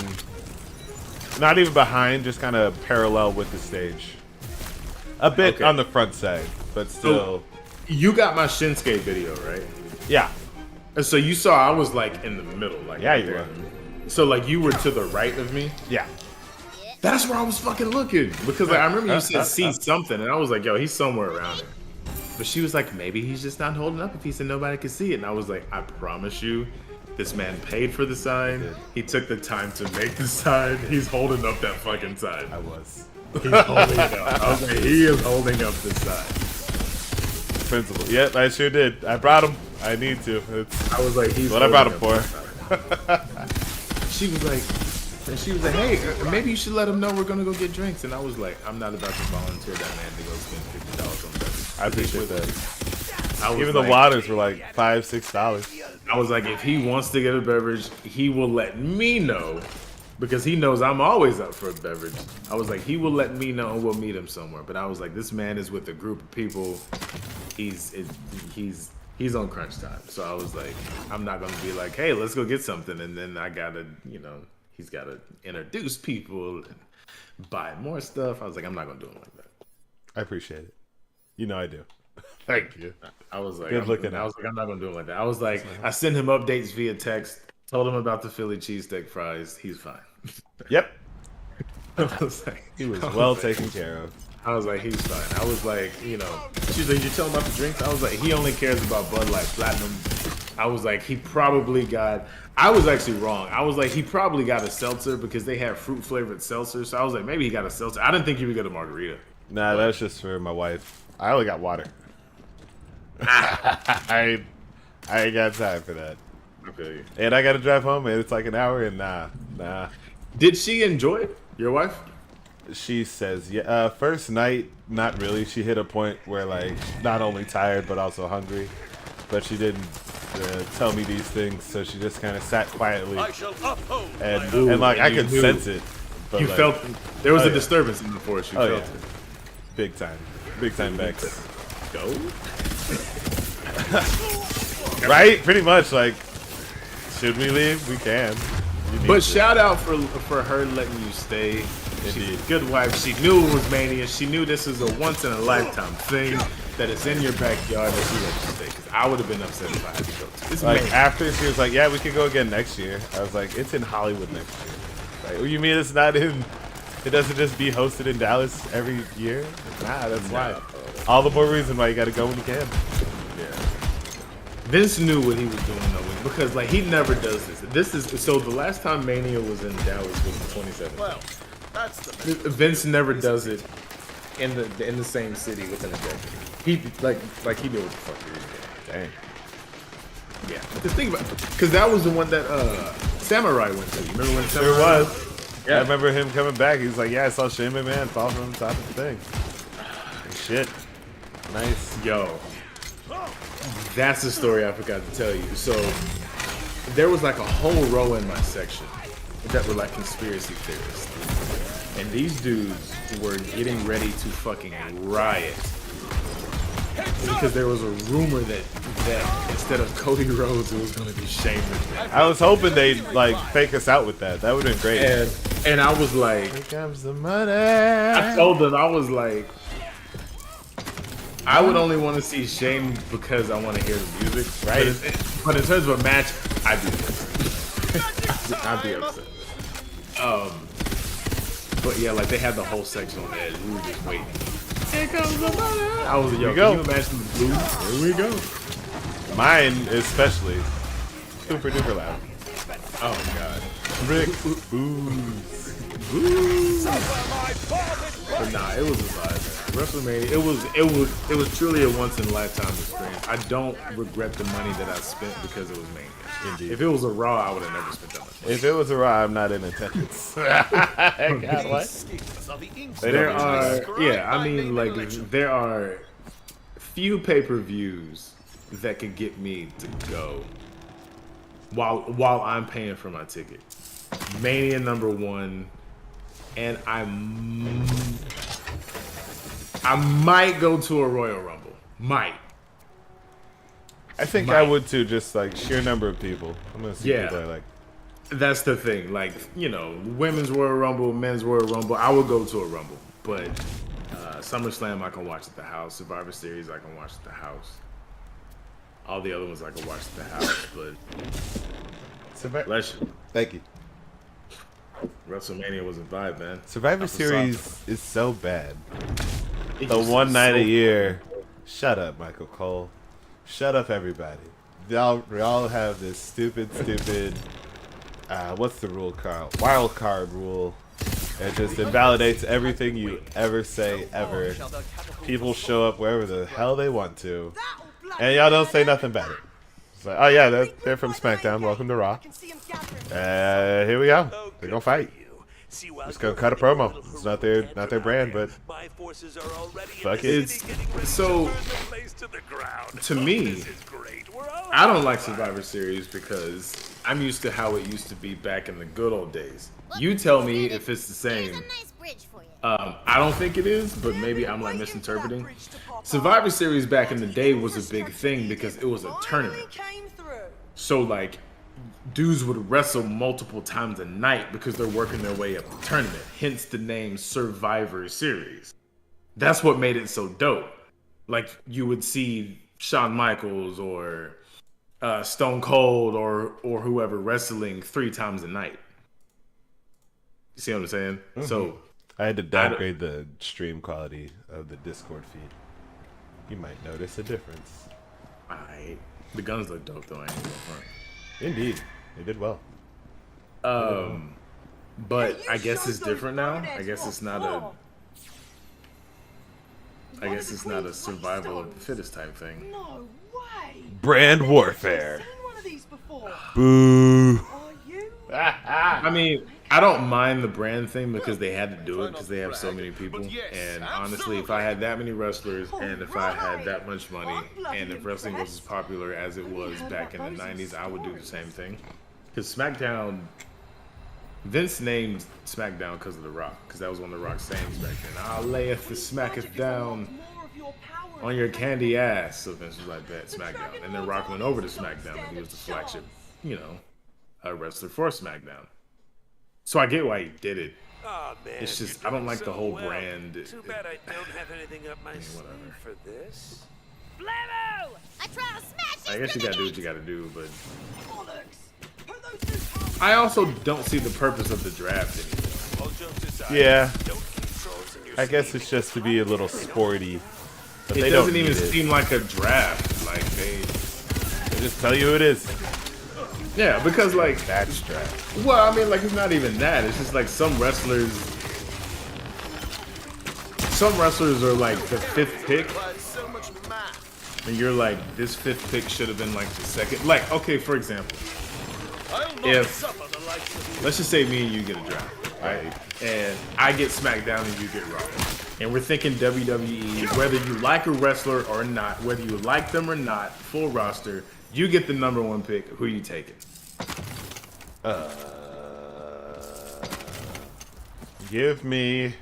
not even behind, just kind of parallel with the stage. A bit on the front side, but still. So you got my Shinsuke video, right? Yeah. And so you saw I was like in the middle, like yeah, you were. So like you were to the right of me. Yeah. That's where I was fucking looking because like, I remember you said see something, and I was like, "Yo, he's somewhere around here." But she was like, "Maybe he's just not holding up if he said nobody could see it." And I was like, "I promise you, this man paid for the sign. He took the time to make the sign. He's holding up that fucking sign." I was. He's holding it up. I was like, he is holding up the sign. Principle. Yep, I sure did. I brought him. I need to. I was like, he's what I brought him for. She was like, "Hey, maybe you should let him know we're gonna go get drinks." And I was like, "I'm not about to volunteer that man to go spend $50 on beverage." I appreciate that. Even like, the waters were like $5, $6. I was like, if he wants to get a beverage, he will let me know. Because he knows I'm always up for a beverage. I was like, he will let me know and we'll meet him somewhere. But I was like, this man is with a group of people. He's on crunch time. So I was like, I'm not gonna be like, "Hey, let's go get something." And then I gotta, he's gotta introduce people and buy more stuff. I was like, I'm not gonna do it like that. I appreciate it. I do. Thank you. I was like, good looking. I was like, I'm not gonna do it like that. I was like, I sent him updates via text. Told him about the Philly cheesesteak fries. He's fine. Yep. I was like, he was well taken care of. I was like, he's fine. I was like, she's like, "You tell him about the drinks?" I was like, he only cares about Bud Light Platinum. I was like, he probably got. I was actually wrong. I was like, he probably got a seltzer because they have fruit flavored seltzer. So I was like, maybe he got a seltzer. I didn't think he would get a margarita. Nah, that's just for my wife. I only got water. I ain't got time for that. Okay. And I gotta drive home, and it's like an hour, and nah. Did she enjoy it? Your wife? She says, yeah. First night, not really. She hit a point where, like, not only tired, but also hungry. But she didn't tell me these things, so she just kind of sat quietly. And like, I could sense it. But you like, felt, there was a disturbance in the force. You felt it. Big time. Big time Bex. Go? Right? Pretty much, like, should we leave? We can. But shout out for her letting you stay. She's a good wife. She knew it was Mania. She knew this is a once in a lifetime thing, that it's in your backyard, that she let you stay. Because I would have been upset if I had to go to. It's like Mania. after she was like, "Yeah, we could go again next year." I was like, "It's in Hollywood next year." Like, what you mean it's not in? It doesn't just be hosted in Dallas every year? Nah, that's why. All the more reason why you got to go when you can. Yeah. Vince knew what he was doing though, because like he never does this. This is so the last time Mania was in Dallas was in 2017. Well, that's the Vince never does it in the same city within a decade. He like he knew what the fuck he was doing. Dang. Yeah, just think about because that was the one that Samurai went to. You remember when Samurai? There was. Yeah. I remember him coming back. He's like, yeah, I saw Shane McMahon fall from the top of the thing. Shit. Nice. Yo. That's the story I forgot to tell you. So there was like a whole row in my section that were like conspiracy theorists. And these dudes were getting ready to fucking riot. Because there was a rumor that instead of Cody Rhodes, it was going to be Shane McMahon. I was hoping they'd like fake us out with that. That would have been great. And I was like, here comes the money. I told them, I was like, I would only want to see Shane because I want to hear the music. Right. But in terms of a match, I'd be upset. I'd be upset. But yeah, like they had the whole section on edge. We were just waiting. Here comes the money. I was like, yo, can you imagine the blue? Here we go. Mine especially. Super duper loud. Oh god. Rick Booze. But nah, it was a vibe. WrestleMania, it was truly a once in a lifetime experience. I don't regret the money that I spent because it was Mania. Indeed. If it was a Raw, I would have never spent that much money. If it was a Raw, I'm not in attendance. God, what? There are, yeah, I mean, like, there are few pay-per-views that could get me to go while I'm paying for my ticket. Mania #1, and I might go to a Royal Rumble. Might. I think I would too, just like sheer number of people. I'm gonna see people I like. That's the thing. Like, you know, women's Royal Rumble, men's Royal Rumble. I would go to a Rumble, but SummerSlam I can watch at the house. Survivor Series I can watch at the house. All the other ones I can watch at the house, but bless you. Thank you. WrestleMania was a vibe, man. Survivor Series is so bad. It The just one is night so a year. Shut up, Michael Cole. Shut up, everybody. We all have this stupid, what's the rule, Carl? Wild card rule. It just invalidates everything you ever say, ever. People show up wherever the hell they want to. And y'all don't say nothing about it. It's like, oh yeah, they're from SmackDown. Welcome to Raw. Here we go. They're gonna fight. Just gonna cut a promo. It's not their brand, but fuck it. So to me, I don't like Survivor Series because I'm used to how it used to be back in the good old days. You tell me if it's the same. I don't think it is, but maybe I'm like misinterpreting. Survivor Series back in the day was a big thing because it was a tournament. So like, dudes would wrestle multiple times a night because they're working their way up the tournament. Hence the name Survivor Series. That's what made it so dope. Like you would see Shawn Michaels or Stone Cold or whoever wrestling 3 times a night. You see what I'm saying? Mm-hmm. So I had to downgrade the stream quality of the Discord feed. You might notice a difference. The guns look dope though. I ain't gonna front. Indeed, they did well. But I guess it's different now. I guess it's not a survival of the fittest type thing. No way. Brand warfare. I've seen one of these before. Boo. Are you? I mean, I don't mind the brand thing because they had to do it because they have so many people. And honestly, if I had that many wrestlers and if I had that much money and if wrestling was as popular as it was back in the 90s, I would do the same thing. Because SmackDown, Vince named SmackDown because of The Rock, because that was one of The Rock's sayings back then. I'll layeth the smacketh down on your candy ass. So Vince was like that, SmackDown. And then Rock went over to SmackDown and he was the flagship, wrestler for SmackDown. So I get why he did it. Oh, man, it's just I don't like the whole well. brand. Too bad I don't have anything up my sleeve for this. Flammo! I try to smash I guess you gotta do what you gotta do, but I also don't see the purpose of the draft anymore. Yeah. I guess it's just to be a little sporty. But It they doesn't don't even need it. seem like a draft. Like They just tell you who it is. Yeah, because like That's draft. well, I mean, like it's not even that. It's just like some wrestlers are like the 5th pick, and you're like, this 5th pick should have been like the 2nd. Like, okay, for example, if let's just say me and you get a draft, right? And I get SmackDown and you get Raw, and we're thinking WWE, whether you like a wrestler or not, whether you like them or not, full roster, you get the number 1 pick. Who you taking? Give me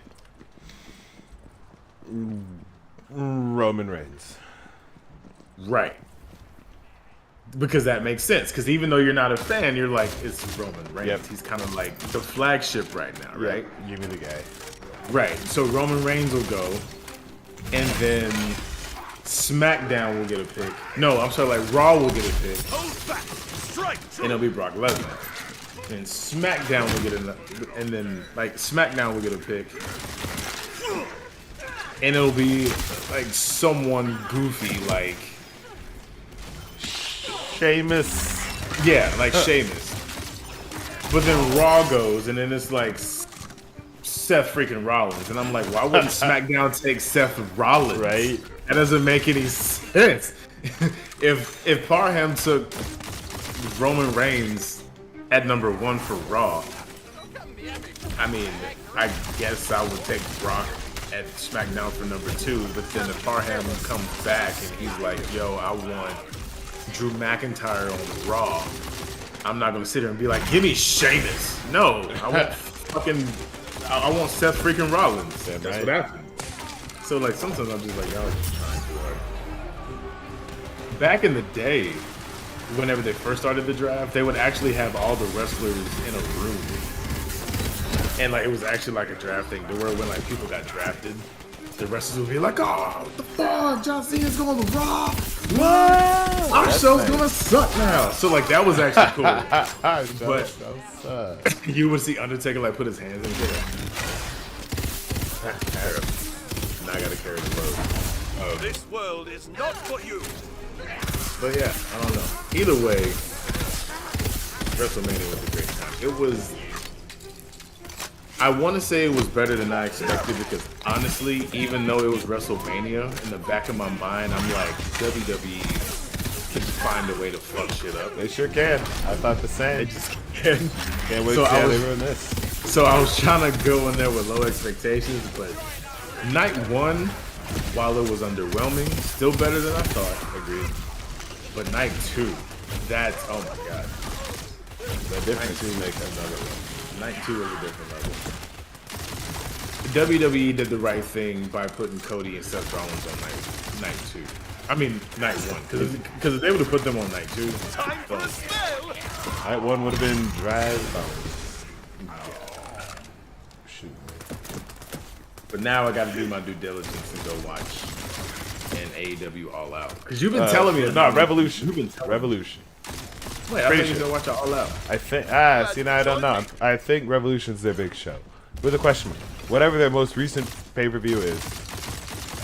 Roman Reigns. Right. Because that makes sense. Because even though you're not a fan, you're like, it's Roman Reigns. Yep. He's kind of like the flagship right now, right? Give me the guy. Right. So Roman Reigns will go, and then SmackDown will get a pick. No, I'm sorry, like Raw will get a pick, and it'll be Brock Lesnar. And SmackDown will get and then like SmackDown will get a pick, and it'll be like someone goofy like Sheamus. Yeah, like Sheamus. But then Raw goes, and then it's like Seth freaking Rollins, and I'm like, why wouldn't SmackDown take Seth Rollins? Right? That doesn't make any sense. if Parham took Roman Reigns at number 1 for Raw, I mean, I guess I would take Brock at SmackDown for number 2. But then if Parham comes back and he's like, yo, I want Drew McIntyre on Raw, I'm not gonna sit here and be like, give me Sheamus. No, I want I want Seth freaking Rollins. That's what happened. So like sometimes I'm just like, y'all just trying too hard. Back in the day, whenever they first started the draft, they would actually have all the wrestlers in a room, and like it was actually like a draft thing. To where when like people got drafted, the wrestlers would be like, "Oh, what the fuck? John Cena's going to Raw. What? Our show's gonna suck now." So like that was actually cool. But you would see Undertaker like put his hands in there. Now I gotta carry the load. This world is not for you. But yeah, I don't know. Either way, WrestleMania was a great time. It was. I want to say it was better than I expected because honestly, even though it was WrestleMania, in the back of my mind, I'm like, WWE can find a way to fuck shit up. They sure can. I thought the same. They just can. Can't wait to see how they ruin this. So I was trying to go in there with low expectations, but night 1, while it was underwhelming, still better than I thought. Agreed. But night 2, that's, oh my god. The difference is make another one. Night 2 is a different level. WWE did the right thing by putting Cody and Seth Rollins on night 2. I mean, night 1. Because if they would have put them on night 2, Night 1 would have been Drive. Shoot. But now I got to do my due diligence and go watch an AEW All Out. Because you've been telling me. No, Revolution. You've been Revolution. Wait, I think you're going to watch it All Out. I think. See, now I don't know. I think Revolution's their big show. With a question mark. Whatever their most recent pay-per-view is.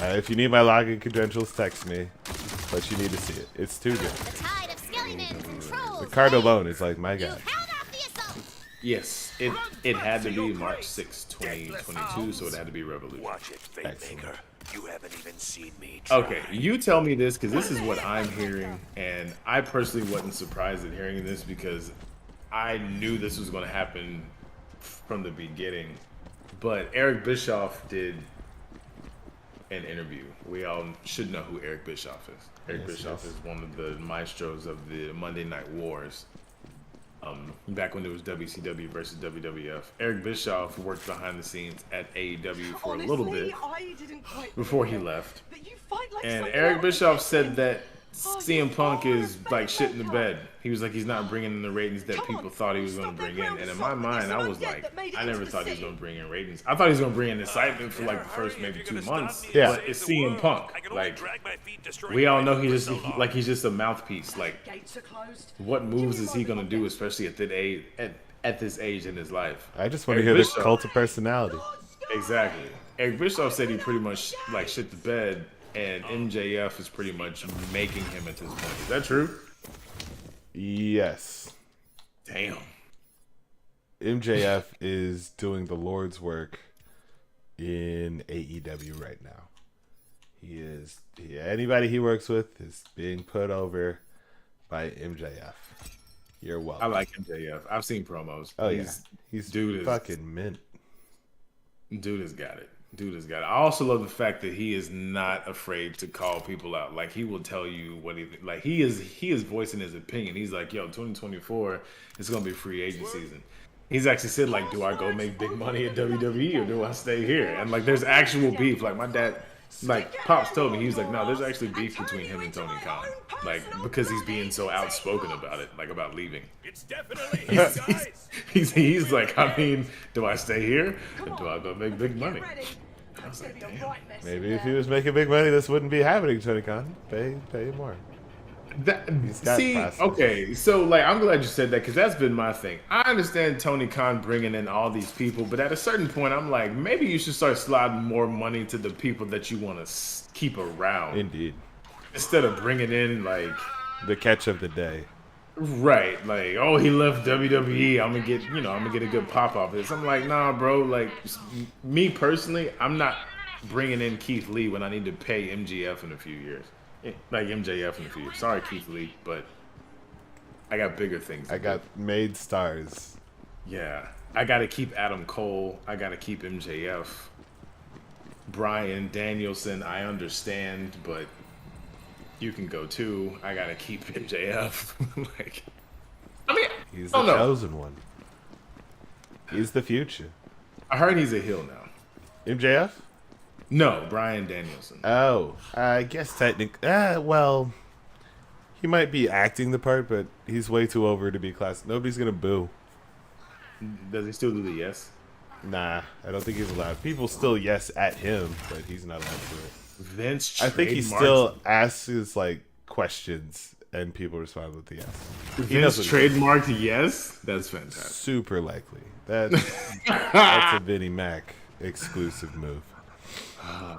If you need my login credentials, text me. But you need to see it. It's too good. The card alone is like, my god. Yes, it had to be March 6, 2022, so it had to be Revolution. Watch it, Fate Maker. You haven't even seen me try. Okay, you tell me this, because this is what I'm hearing, and I personally wasn't surprised at hearing this because I knew this was going to happen from the beginning. But Eric Bischoff did an interview. We all should know who Eric Bischoff is. Eric Bischoff is one of the maestros of the Monday Night Wars. Back when it was WCW versus WWF. Eric Bischoff worked behind the scenes at AEW for a little bit before he left. And Eric Bischoff said that CM Punk is like shit in the bed. He was like, he's not bringing in the ratings that people thought he was going to bring in. And in my mind, I was like, I never thought he was going to bring in ratings. I thought he was going to bring in excitement for like the first maybe 2 months. Yeah. But it's CM Punk. Like, we all know he's just a mouthpiece. Like, what moves is he going to do, especially at this age in his life? I just want to hear this cult of personality. Exactly. Eric Bischoff said he pretty much like shit the bed, and MJF is pretty much making him at this point. Is that true? Yes. Damn. MJF is doing the Lord's work in AEW right now. He is. Anybody he works with is being put over by MJF. You're welcome. I like MJF. I've seen promos. Oh yeah, he's dude is fucking mint. Dude has got it. Dude has got it. I also love the fact that he is not afraid to call people out. Like he will tell you what he is voicing his opinion. He's like, yo, 2024 is gonna be free agent season. He's actually said like, do I go make big money at WWE or do I stay here? And like, there's actual beef. Like my dad, like Pops told me, he was like, no, there's actually beef between him and Tony Khan. Like because he's being so outspoken about it, like about leaving. It's definitely his guys. He's like, I mean, do I stay here or do I go make big money? I was like, damn. Maybe if he was making big money, this wouldn't be happening, Tony Khan. Pay more. Okay, so like I'm glad you said that because that's been my thing. I understand Tony Khan bringing in all these people, but at a certain point, I'm like, maybe you should start sliding more money to the people that you want to keep around. Indeed. Instead of bringing in like the catch of the day. Right, like, oh, he left WWE. I'm gonna get a good pop off this. I'm like, nah, bro. Like, me personally, I'm not bringing in Keith Lee when I need to pay MJF in a few years. Like MJF in a few years. Sorry, Keith Lee, but I got bigger things. I got made stars. Yeah, I got to keep Adam Cole. I got to keep MJF. Bryan Danielson, I understand, but you can go too. I got to keep MJF. Like, I mean, he's the chosen one. He's the future. I heard he's a heel now. MJF? No, Bryan Danielson. Oh, I guess technically. Well, he might be acting the part, but he's way too over to be class. Nobody's gonna boo. Does he still do the yes? Nah, I don't think he's allowed. People still yes at him, but he's not allowed to do it. Vince, I think he still asks like questions, and people respond with the yes. Vince trademarked yes. That's fantastic. Super likely. That's a Vinnie Mac exclusive move.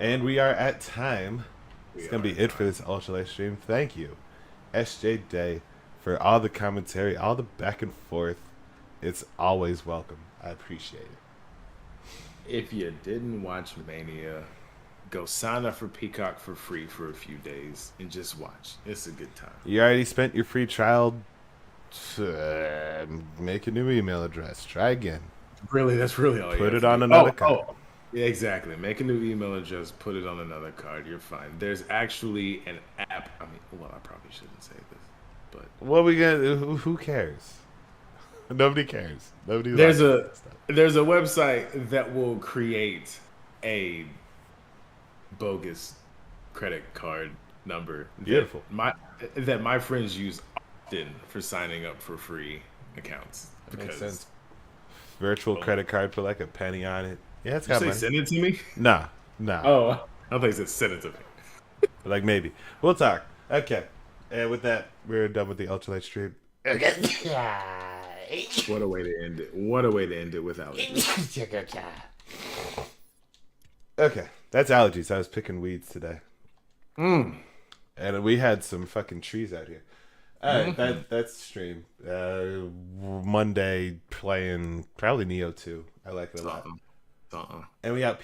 And we are at time. It's going to be it for this Ultra Light stream. Thank you, SJ Day, for all the commentary, all the back and forth. It's always welcome. I appreciate it. If you didn't watch Mania, go sign up for Peacock for free for a few days and just watch. It's a good time. You already spent your free trial. Make a new email address. Try again. Really? That's really all you Put it on another card. Yeah, exactly. Make a new email address, put it on another card. You're fine. There's actually an app. I mean, well, I probably shouldn't say this, but what we gonna? Who cares? Nobody cares. Nobody. There's a website that will create a bogus credit card number. Beautiful. That my friends use often for signing up for free accounts. Makes sense. Virtual credit card, put like a penny on it. Yeah, it's got money. Send it to me? Nah. Oh, I thought you said send it to me. Like maybe. We'll talk. Okay. And with that, we're done with the Ultralight stream. What a way to end it. What a way to end it with allergies. Okay. That's allergies. I was picking weeds today. And we had some fucking trees out here. All right, that's the stream. Monday playing probably Neo 2. I like it a lot. And we got